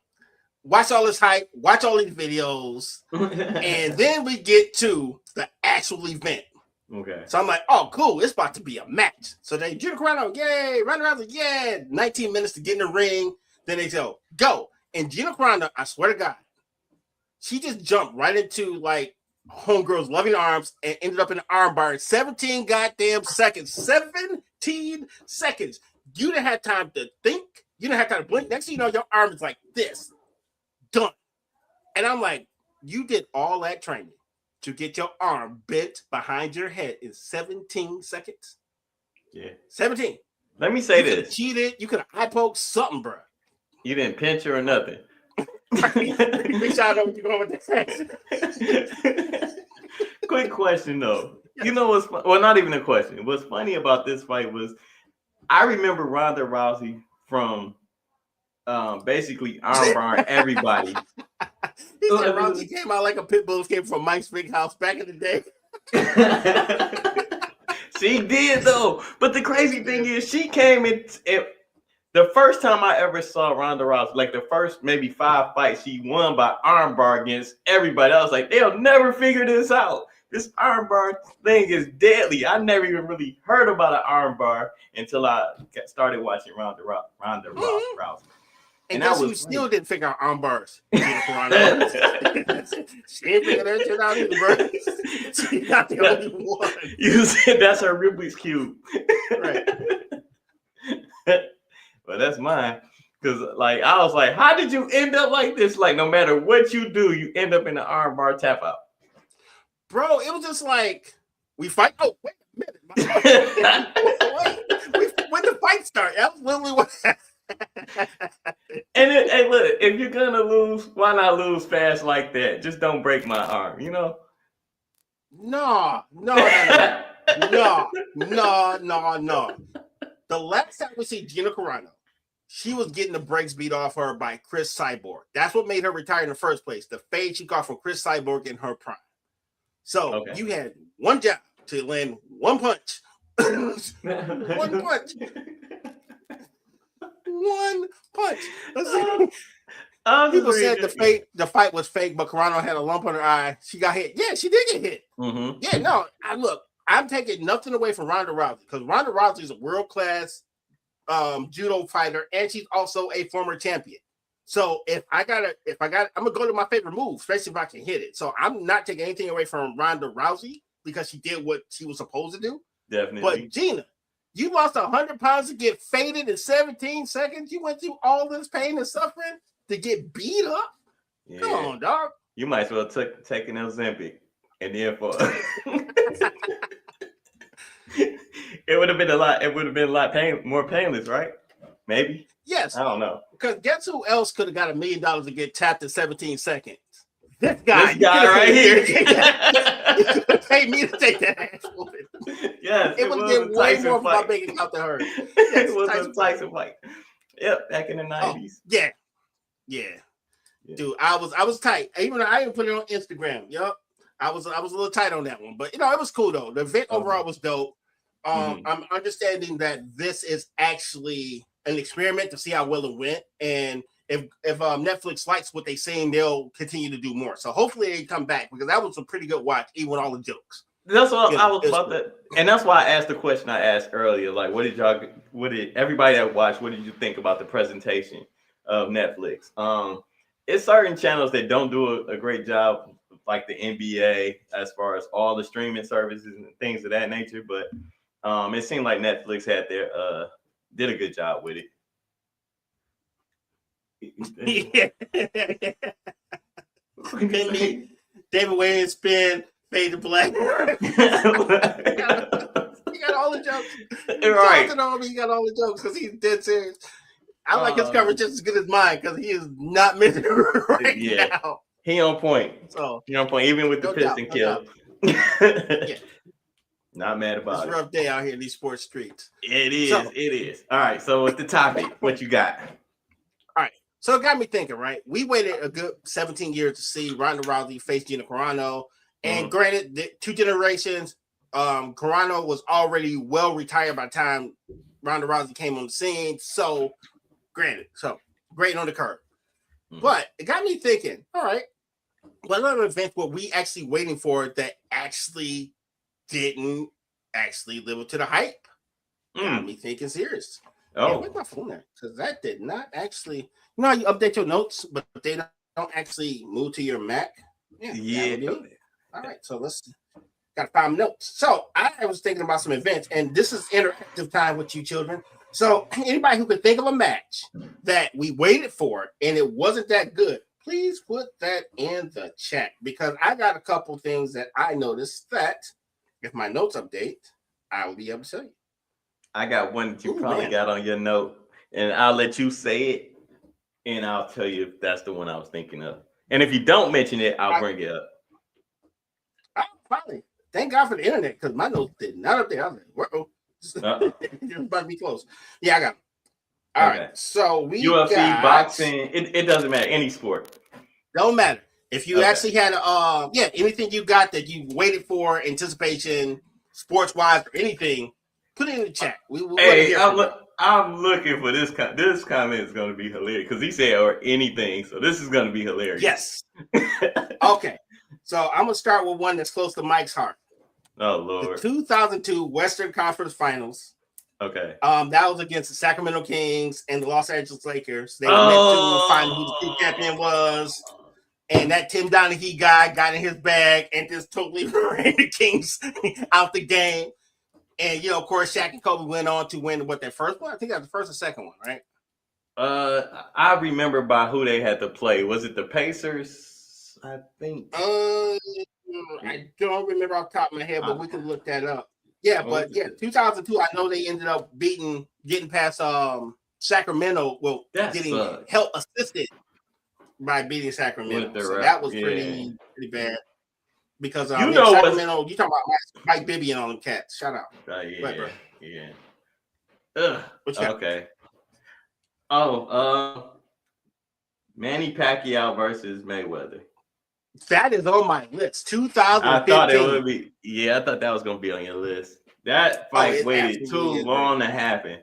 watch all this hype, watch all these videos, and then we get to the actual event. Okay. So I'm like, oh, cool. It's about to be a match. So they Gina Carano, yay, Ronda Rousey, yeah. 19 minutes to get in the ring. Then they go. And Gina Carano, I swear to God, she just jumped right into like homegirl's loving arms and ended up in an arm bar in 17 goddamn seconds. 17 seconds. You didn't have time to think. You didn't have time to blink. Next thing you know, your arm is like this. Done. And I'm like, you did all that training to get your arm bent behind your head in 17 seconds? Yeah. 17. Let me say you this. Cheated. You could have eye poked something, bro. You didn't pinch her or nothing. Make sure I know what you're going with that. Quick question, though. Yes. You know what's well, not even a question. What's funny about this fight was I remember Ronda Rousey from basically armbar everybody. He said Rousey came out like a pit bull escape from Mike's Big House back in the day. She did, though. But the crazy thing is she came in the first time I ever saw Ronda Rousey, like the first maybe 5 fights, she won by armbar against everybody. I was like, they'll never figure this out. This armbar thing is deadly. I never even really heard about an armbar until I started watching Ronda Rousey. And guess who still didn't figure out armbars? She ain't figured that shit out either, bro. She's not the only one. You said that's her Rubik's Cube. Right. But that's mine. Because, like, I was like, how did you end up like this? Like, no matter what you do, you end up in the armbar tap out. Bro, it was just like, we fight. Oh, wait a minute. When the fight started, that was literally what happened. And look, if you're gonna lose, why not lose fast like that? Just don't break my arm, you know? No. The last time we see Gina Carano, she was getting the brakes beat off her by Chris Cyborg. That's what made her retire in the first place. The fade she got from Chris Cyborg in her prime. So you had one job to land one punch. One punch. One punch. People said the fight was fake, but Carano had a lump on her eye. She got hit. Yeah, she did get hit. Mm-hmm. Yeah, no. I'm taking nothing away from Ronda Rousey because Ronda Rousey is a world-class judo fighter, and she's also a former champion. So I'm gonna go to my favorite move, especially if I can hit it. So I'm not taking anything away from Ronda Rousey because she did what she was supposed to do. Definitely. But Gina, you lost 100 pounds to get faded in 17 seconds. You went through all this pain and suffering to get beat up. Yeah. Come on, dog. You might as well take an Ozempic and then for it would have been a lot. It would have been a lot more painless, right? Maybe. Yes. I don't know. Because guess who else could have got $1 million to get tapped in 17 seconds? This guy right here. You could have paid me to take that ass whooping. Yes, it would have been way more for my bank account than her. It was a Tyson fight. Yep, back in the 90s. Yeah. Dude, I was tight. I even put it on Instagram. Yep. I was a little tight on that one. But it was cool though. The event overall was dope. I'm understanding that this is actually an experiment to see how well it went. And if Netflix likes what they're saying, they'll continue to do more. So hopefully they come back because that was a pretty good watch, even with all the jokes. That's what I was about to, and that's why I asked the question I asked earlier. Like, what did everybody that watched, what did you think about the presentation of Netflix? It's certain channels that don't do a great job, like the NBA, as far as all the streaming services and things of that nature. But it seemed like Netflix did a good job with it. David Wayne spin, fade to black. He got all the jokes. Right. He got all the jokes because he's dead serious. I like his coverage just as good as mine because he is not missing right now. He on point. So he on point, even with the piston kill. Not mad about it. It's a rough day out here in these sports streets. It is. All right. So with the topic, what you got? All right. So it got me thinking, right? We waited a good 17 years to see Ronda Rousey face Gina Carano. And granted, the 2 generations, Carano was already well retired by the time Ronda Rousey came on the scene. So granted, great on the curve. But it got me thinking, all right, what other events were we actually waiting for that actually didn't actually live up to the hype? Got me thinking serious. Where's my phone at? Because that did not actually, you know how you update your notes, but they don't actually move to your Mac? Yeah. All right, so let's got to find notes. So I was thinking about some events, and this is interactive time with you children. So anybody who can think of a match that we waited for and it wasn't that good, please put that in the chat because I got a couple things that I noticed that if my notes update, I will be able to tell you. I got one that you probably got on your note, and I'll let you say it, and I'll tell you if that's the one I was thinking of. And if you don't mention it, I'll bring it up. Finally. Thank God for the internet because my notes did not update. I was like, whoa. It's about to be close. Yeah, I got it. All right. So we UFC, boxing, it doesn't matter. Any sport. Don't matter. If you actually had anything you got that you waited for, anticipation, sports wise or anything, put it in the chat. I'm looking for this. This comment is going to be hilarious because he said or anything. So this is going to be hilarious. Yes. Okay. So I'm gonna start with one that's close to Mike's heart. Oh Lord. The 2002 Western Conference Finals. Okay. That was against the Sacramento Kings and the Los Angeles Lakers. They were meant to find who the team champion was. And that Tim Donaghy guy got in his bag and just totally ran the Kings out the game. And of course, Shaq and Kobe went on to win their first one. I think that was the first or second one, right? I remember by who they had to play. Was it the Pacers? I think. I don't remember off the top of my head, but we can look that up. Yeah, but 2002. I know they ended up getting past Sacramento. Well, getting help assisted by beating Sacramento. With the So ref, that was yeah. pretty bad. Because You know what's- Sacramento, you talking about Mike Bibby and all them cats. Shout out. Yeah, Right, bro. yeah. Ugh, What you got? okay. Oh, Manny Pacquiao versus Mayweather. That is on my list. 2015. I thought it would be. Yeah, I thought that was gonna be on your list. That fight it waited too absolutely is, long bro. to happen.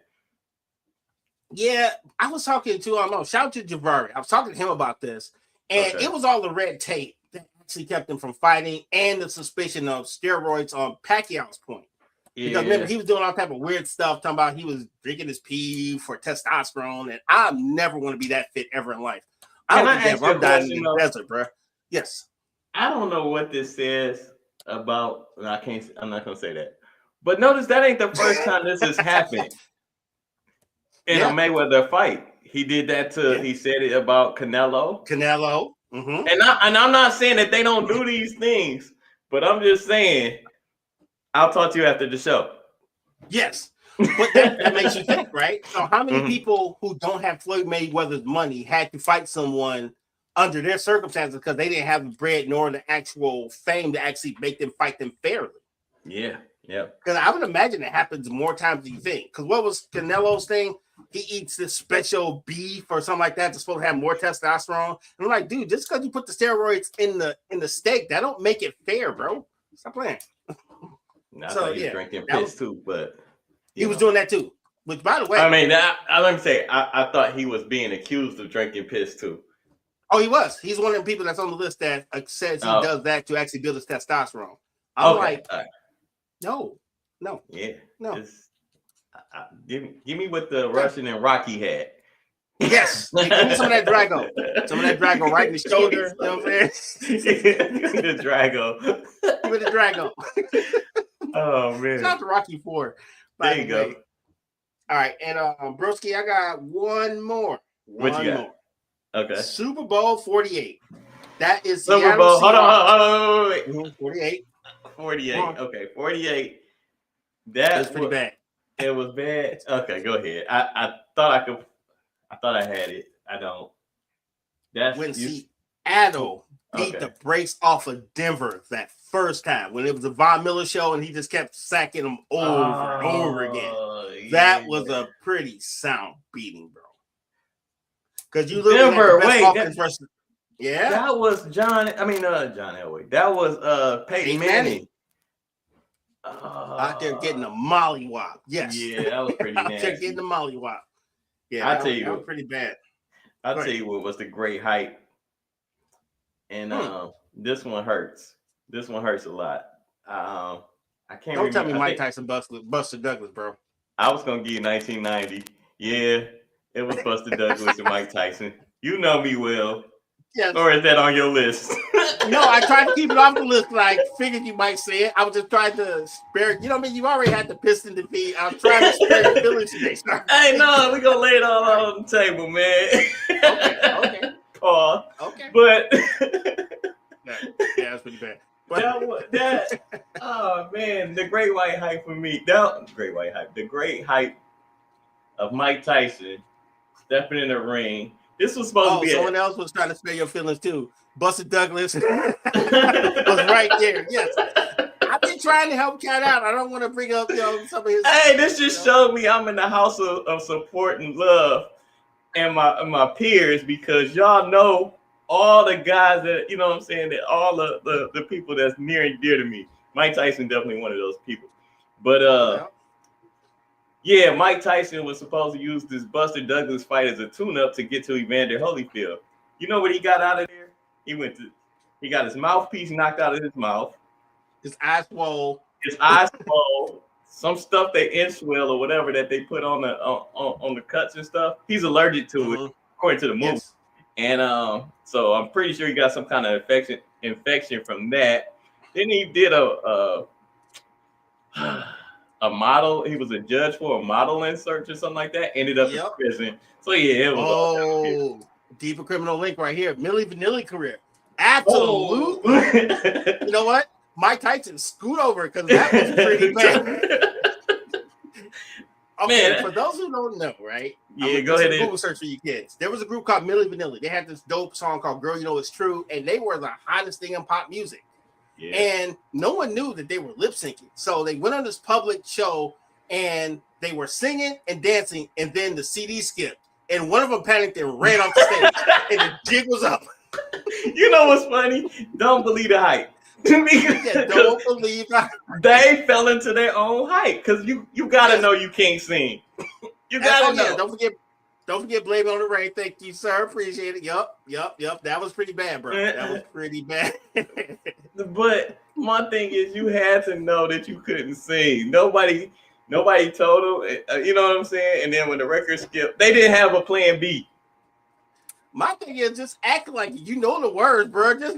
Yeah, I was talking to shout out to Javari. I was talking to him about this, and Okay. it was all the red tape that actually kept him from fighting, and the suspicion of steroids on Pacquiao's point. Yeah. Because remember, he was doing all type of weird stuff, talking about he was drinking his pee for testosterone, and I never want to be that fit ever in life. I Can don't I think ask that you a I'm dying in question, the though? desert, bro. Yes. I don't know what this says about. I can't. I'm not gonna say that. But notice that ain't the first time this has happened in Yeah. a Mayweather fight. He did that to. Yeah. He said it about Canelo. Mm-hmm. And I'm not saying that they don't do these things, but I'm just saying. I'll talk to you after the show. Yes. But that makes you think, right? So how many Mhm. people who don't have Floyd Mayweather's money had to fight someone under their circumstances because they didn't have the bread nor the actual fame to actually make them fight them fairly? Yeah. Yeah. Because I would imagine it happens more times than you think. Because what was Canelo's thing? He eats this special beef or something like that that's supposed to have more testosterone. And I'm like, dude, just because you put the steroids in the steak, that don't make it fair, bro. Stop playing. I So, thought he was yeah, drinking that piss too, but He was doing that too. Which, by the way, I mean, let me say, I thought he was being accused of drinking piss too. oh, he was. He's one of the people that's on the list that says he does that to actually build his testosterone. I'm like, right. no. Yeah, No. Give me what the Russian and Rocky had. Yes, give me some of that Drago. Some of that Drago right in the shoulder. You know what I'm saying? The Drago. Give me the Drago. Oh man. Shout out to Rocky 4. There you go. All right, and Broski, I got one more. What you got? Okay. Super Bowl 48. That is Super Seattle Bowl. Hold Seahawks. on. Wait. 48. 48. Okay, 48. That's pretty bad. It was bad. Okay, go ahead. I thought I could. I thought I had it. I don't. That's when Seattle beat the brakes off of Denver that first time when it was a Von Miller show and he just kept sacking them over and over again. That was a pretty sound beating, bro. Because you look at the best offense versus that was John Elway. That was Peyton Manning. Out there getting a mollywop. Yes. Yeah, that was pretty nasty. Out there getting a mollywop. Yeah, I'll tell you, that was pretty bad. I'll tell you what was the great hype. And this one hurts. This one hurts a lot. I can't Don't tell me Mike Tyson Buster Douglas, bro. I was gonna give you 1990. Yeah, it was Buster Douglas and Mike Tyson. You know me well. Yes. Or is that on your list? No, I tried to keep it off the list, but I figured you might say it. I was just trying to spare. You know what I mean? You already had the Piston defeat. I was trying to spare your feelings today. Hey, no, we're gonna lay it all on the table, man. Okay. Paul. Okay. But yeah, that's pretty bad. But oh man, the great white hype for me. The great hype of Mike Tyson stepping in the ring. This was supposed to be someone else was trying to spare your feelings too. Buster Douglas was right there. Yes. I've been trying to help Cat out. I don't want to bring up some of his. Hey, this just showed me I'm in the house of support and love and my peers, because y'all know all the guys that, you know what I'm saying, that all the people that's near and dear to me. Mike Tyson definitely one of those people. But yeah, Mike Tyson was supposed to use this Buster Douglas fight as a tune-up to get to Evander Holyfield. You know what he got out of there? He got his mouthpiece knocked out of his mouth. His eyes swole. Some stuff they inswell or whatever that they put on the cuts and stuff. He's allergic to it, according to the movie. Yes. And so I'm pretty sure he got some kind of infection from that. Then he did a model. He was a judge for a modeling search or something like that. Ended up in prison. So yeah, it was deeper criminal link right here. Milli Vanilli career. Absolutely. You know what? Mike Tyson, scoot over because that was pretty bad. Okay, Man. for those who don't know, right? Yeah, go ahead. Google search for you kids. There was a group called Milli Vanilli. They had this dope song called "Girl, You Know It's True," and they were the hottest thing in pop music. Yeah. And no one knew that they were lip syncing. So they went on this public show and they were singing and dancing, and then the CD skipped. And one of them panicked and ran off the stage, and the jig was up. You know what's funny? Don't believe the hype. Yeah, don't believe that. They fell into their own hype because you gotta know you can't sing. You gotta know. Yeah, don't forget Blame It on the Rain. Thank you, sir. Appreciate it. Yup. That was pretty bad, bro. That was pretty bad. But my thing is, you had to know that you couldn't sing. Nobody told them. You know what I'm saying? And then when the record skipped, they didn't have a plan B. My thing is just act like you know the words, bro. Just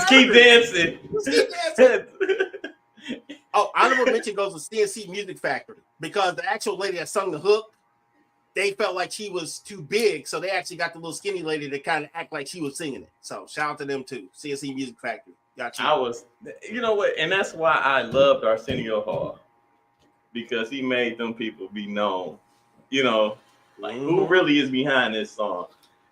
keep dancing. Just keep dancing. Oh, honorable mention goes to CNC Music Factory because the actual lady that sung the hook, they felt like she was too big, so they actually got the little skinny lady to kind of act like she was singing it. So shout out to them too, CNC Music Factory. Got you. You know what, and that's why I loved Arsenio Hall because he made them people be known. You know. Like, who really is behind this song?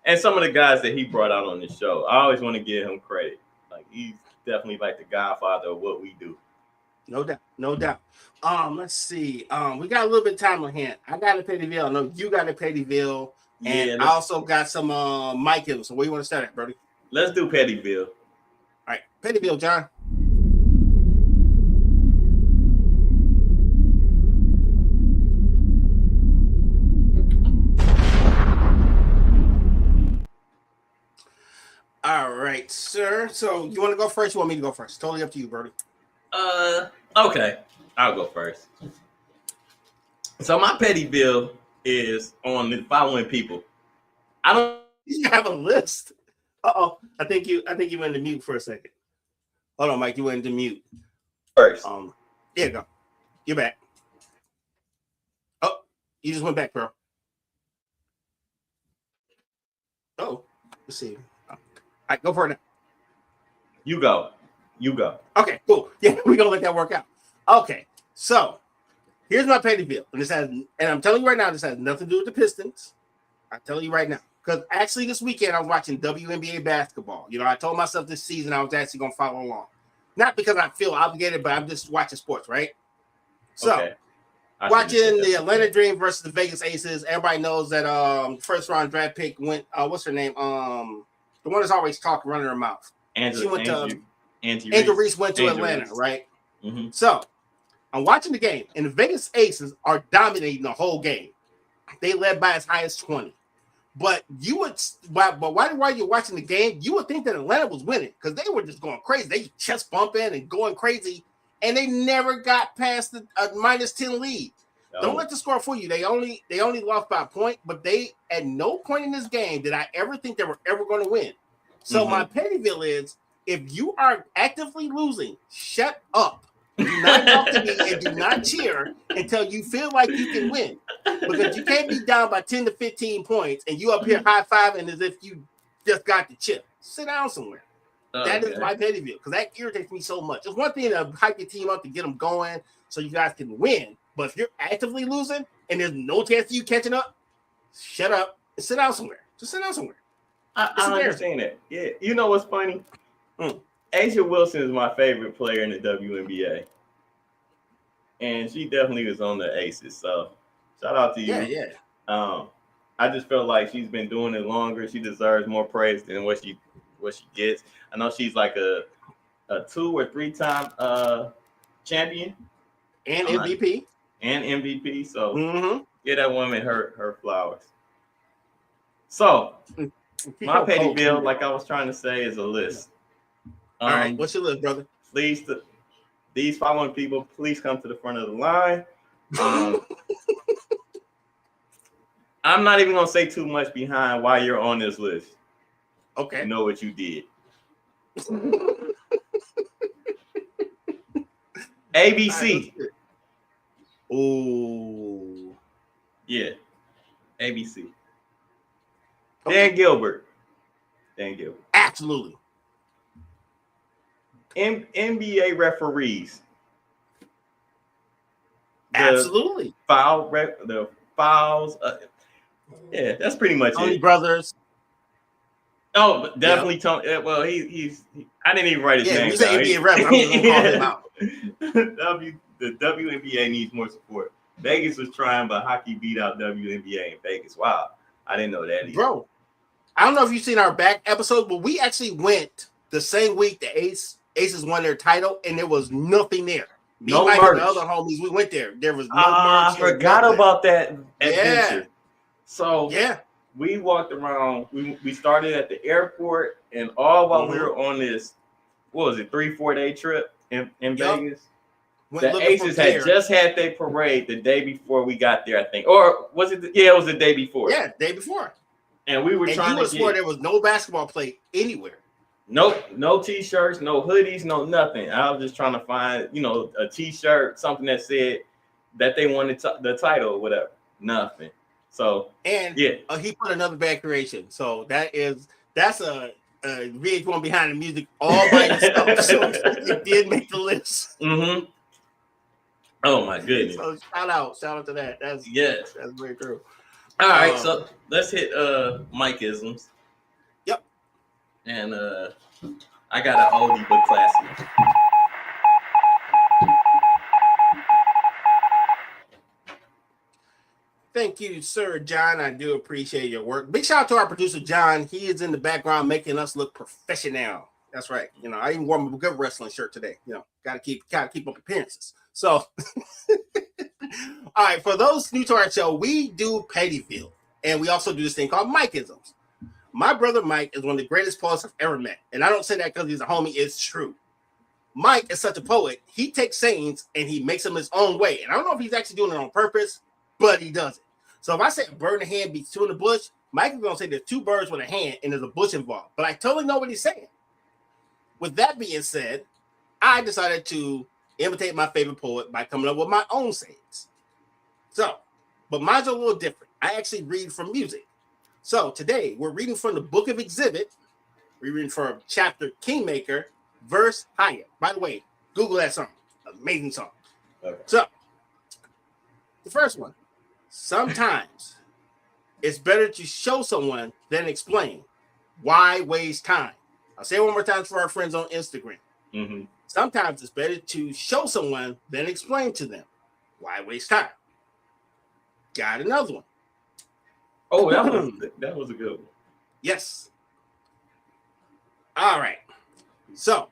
And some of the guys that he brought out on the show, I always want to give him credit. Like, he's definitely like the godfather of what we do. No doubt. Let's see. We got a little bit of time on hand. I got to pay the bill. I know you got to pay the bill. And I also got some Mike Hill. So where you want to start at, Brody? Let's do Petty Bill. All right. Petty bill, John. All right, sir. So you want to go first? You want me to go first? Totally up to you, Brody. Okay. I'll go first. So my petty bill is on the following people. I don't. You have a list. I think you went into mute for a second. Hold on, Mike. You went into mute. First. There you go. You're back. Oh, you just went back, bro. Oh, let's see. All right, go for it now. You go. Okay, cool. Yeah, we're gonna let that work out. Okay, so here's my petty bill. And I'm telling you right now, this has nothing to do with the Pistons. I'm telling you right now. Because actually this weekend I was watching WNBA basketball. You know, I told myself this season I was actually gonna follow along. Not because I feel obligated, but I'm just watching sports, right? So okay. Watching the Atlanta Dream versus the Vegas Aces. Everybody knows that first round draft pick went what's her name? The one that's always talking, running her mouth. Angel Reese went to Atlanta, right? Mm-hmm. So I'm watching the game, and the Vegas Aces are dominating the whole game. They led by as high as 20. But while you're watching the game, you would think that Atlanta was winning because they were just going crazy. They chest bumping and going crazy, and they never got past the -10 lead. No. Don't let the score fool you. They only lost by a point, but they at no point in this game did I ever think they were ever going to win. So my petty bill is, if you are actively losing, shut up. Do not talk to me and do not cheer until you feel like you can win. Because you can't be down by 10 to 15 points and you up here high-fiving as if you just got the chip. Sit down somewhere. That is my petty bill because that irritates me so much. It's one thing to hype your team up to get them going so you guys can win. But if you're actively losing and there's no chance of you catching up, shut up and sit down somewhere. Just sit down somewhere. I understand that. Yeah. You know what's funny? Asia Wilson is my favorite player in the WNBA. And she definitely was on the Aces. So shout out to you. Yeah. I just felt like she's been doing it longer. She deserves more praise than what she gets. I know she's like a 2 or 3 time champion. And MVP. So get that woman her flowers. So my petty bill, like I was trying to say, is a list. All right, what's your list, brother? Please, these following people, please come to the front of the line. I'm not even gonna say too much behind why you're on this list. Okay. You know what you did. ABC. Oh. Yeah. ABC. Okay. Dan Gilbert. Absolutely. NBA referees. Absolutely. The files. Yeah, that's pretty much Tony it. Brothers. Oh, definitely Tony. Well, he's. I didn't even write his name. You say NBA rep. I'm just gonna call him out. The WNBA needs more support. Vegas was trying, but hockey beat out WNBA in Vegas. Wow, I didn't know that either. Bro. I don't know if you've seen our back episode, but we actually went the same week the Aces won their title, and there was nothing there. No merch. merch. The other homies, we went there. There was no merch. I forgot about that adventure. Yeah. So yeah, we walked around. We started at the airport, and all while we were on this, what was it, 3-4 day trip in Vegas? The Aces had just had their parade the day before we got there, I think. Or was it? It was the day before. Yeah, day before. And we were trying to get. There was no basketball play anywhere. Nope, no t-shirts, no hoodies, no nothing. I was just trying to find, a t-shirt, something that said that they wanted the title or whatever. Nothing. So he put another bad creation. So that's a VH1 behind the music all by itself. So it did make the list. Mm-hmm. Oh my goodness. So shout out to that. That's very true. All right, so let's hit Mike-isms. Yep. And I got an oldie but classic. Thank you, Sir John. I do appreciate your work. Big shout out to our producer, John. He is in the background making us look professional. That's right. I even wore my good wrestling shirt today. Gotta keep up appearances. So all right, for those new to our show, we do Pettyfield, and we also do this thing called Mike-isms. My brother Mike is one of the greatest poets I've ever met, and I don't say that because he's a homie. It's true. Mike is such a poet. He takes sayings and he makes them his own way, and I don't know if he's actually doing it on purpose, but he does it. So if I say a bird in the hand beats two in the bush, Mike is going to say there's two birds with a hand and there's a bush involved, but I totally know what he's saying. With that being said, I decided to imitate my favorite poet by coming up with my own sayings. So, but mine's a little different. I actually read from music. So today we're reading from the Book of Exhibit. We're reading from chapter Kingmaker, verse Higher. By the way, Google that song. Amazing song. Okay. So, the first one. Sometimes it's better to show someone than explain. Why waste time? I'll say it one more time for our friends on Instagram. Mm-hmm. Sometimes it's better to show someone than explain to them. Why waste time? Got another one. Oh, that was a good one. Yes. All right. So,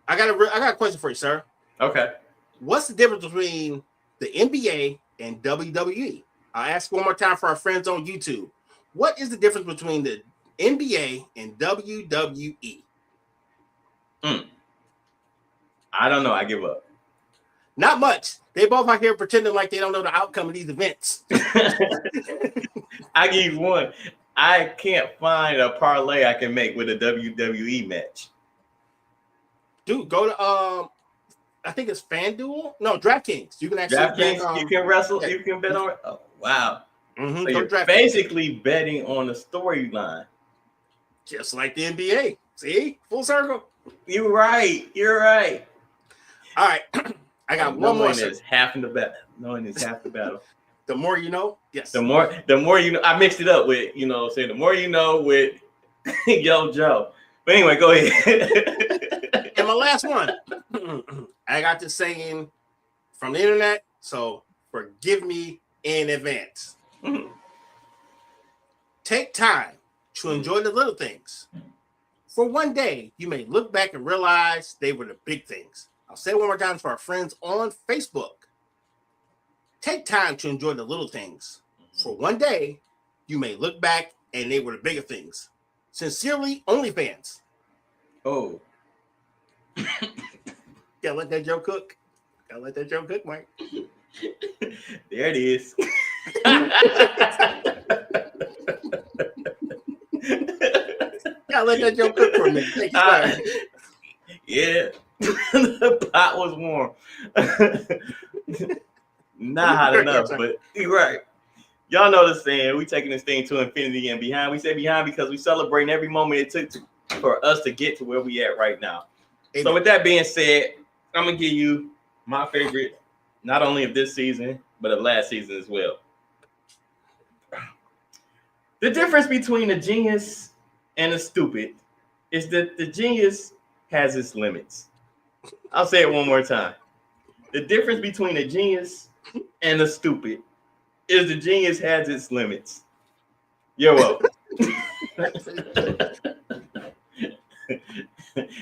I got a question for you, sir. Okay. What's the difference between the NBA and WWE? I'll ask one more time for our friends on YouTube. What is the difference between the NBA and WWE? I don't know. I give up. Not much. They both out here pretending like they don't know the outcome of these events. I give you one. I can't find a parlay I can make with a WWE match. Dude, go to I think it's FanDuel. No, DraftKings. You can actually DraftKings. You can wrestle. Yeah. You can bet on. Oh, wow. Mm-hmm. So you're basically betting on the storyline, just like the NBA. See, full circle. You're right. All right, I got one more. It's half in the battle. Knowing it's half the battle. The more you know. Yes. The more you know. I mixed it up with saying the more you know with Yo Joe. But anyway, go ahead. And my last one. I got this saying from the internet, so forgive me in advance. Mm-hmm. Take time to enjoy the little things. For one day, you may look back and realize they were the big things. I'll say it one more time for our friends on Facebook. Take time to enjoy the little things. For one day, you may look back and they were the bigger things. Sincerely, OnlyFans. Oh. Gotta let that joke cook. Mike. There it is. Gotta let that joke cook for a minute. Take your time. Yeah. The pot was warm. Not hot enough, but you're right. Y'all know the saying, we taking this thing to infinity and behind. We say behind because we celebrating every moment it took for us to get to where we at right now. Amen. So with that being said, I'm gonna give you my favorite not only of this season, but of last season as well. The difference between a genius and a stupid is that the genius has its limits. I'll say it one more time. The difference between a genius and a stupid is the genius has its limits. You're welcome.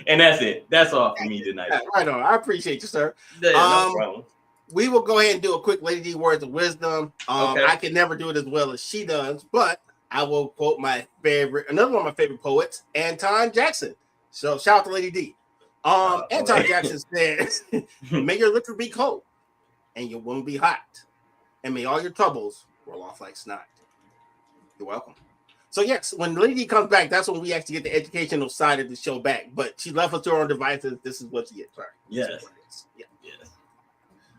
And that's it. That's all for me tonight. Right on. I appreciate you, sir. Yeah, no problem. We will go ahead and do a quick Lady D words of wisdom. Okay. I can never do it as well as she does, but I will quote another one of my favorite poets, Anton Jackson. So shout out to Lady D. Anton Jackson says, "May your liquor be cold, and your wound be hot, and may all your troubles roll off like snot." You're welcome. So yes, when Lady D comes back, that's when we actually get the educational side of the show back. But she left us to her own devices. This is what she gets. Sorry. Yes. Yeah. Yes.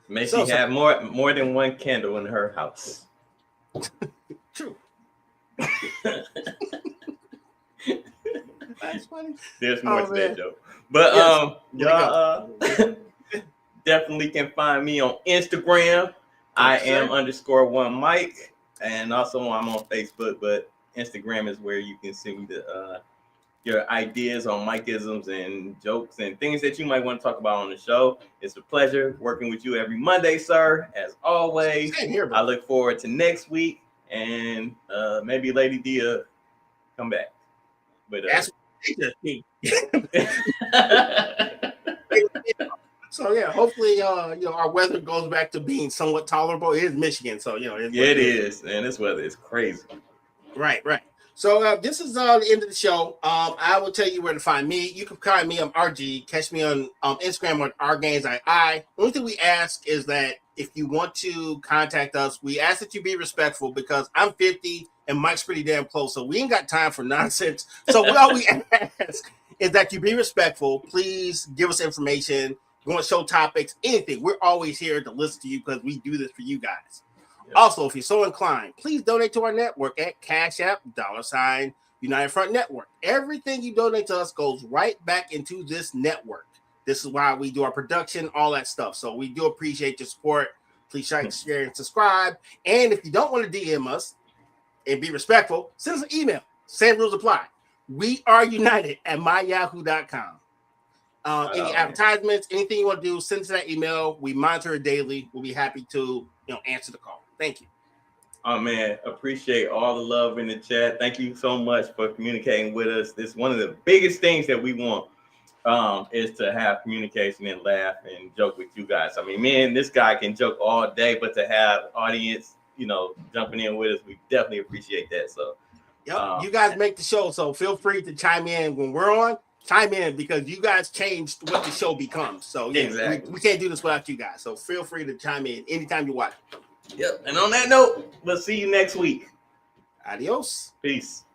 May she have more than one candle in her house. True. That's funny. There's more to that joke. But y'all definitely can find me on Instagram. I am _1 Mike. And also I'm on Facebook, but Instagram is where you can send me your ideas on Mikeisms and jokes and things that you might want to talk about on the show. It's a pleasure working with you every Monday, sir. As always, I look forward to next week, and maybe Lady D come back. But that's so yeah, hopefully our weather goes back to being somewhat tolerable. It is Michigan, so it is, and this weather is crazy. Right. So this is the end of the show. I will tell you where to find me. You can find me on RG. Catch me on Instagram on RGainsII. The only thing we ask is that if you want to contact us, we ask that you be respectful because I'm 50 and Mike's pretty damn close, so we ain't got time for nonsense. So all we ask is that you be respectful. Please give us information. You want to show topics, anything. We're always here to listen to you because we do this for you guys. Yep. Also, if you're so inclined, please donate to our network at Cash App, $ United Front Network. Everything you donate to us goes right back into this network. This is why we do our production, all that stuff. So we do appreciate your support. Please like, share, and subscribe. And if you don't want to DM us and be respectful, send us an email. Same rules apply. We are united at myyahoo.com. Any advertisements, anything you want to do, send us that email. We monitor it daily. We'll be happy to answer the call. Thank you. Oh man, appreciate all the love in the chat. Thank you so much for communicating with us. This is one of the biggest things that we want is to have communication and laugh and joke with you guys. I mean, me and this guy can joke all day, but to have audience, jumping in with us, we definitely appreciate that. So you guys make the show, so feel free to chime in when we're on. Chime in because you guys changed what the show becomes. So yeah, exactly. we can't do this without you guys. So feel free to chime in anytime you watch. Yep. And on that note, we'll see you next week. Adios. Peace.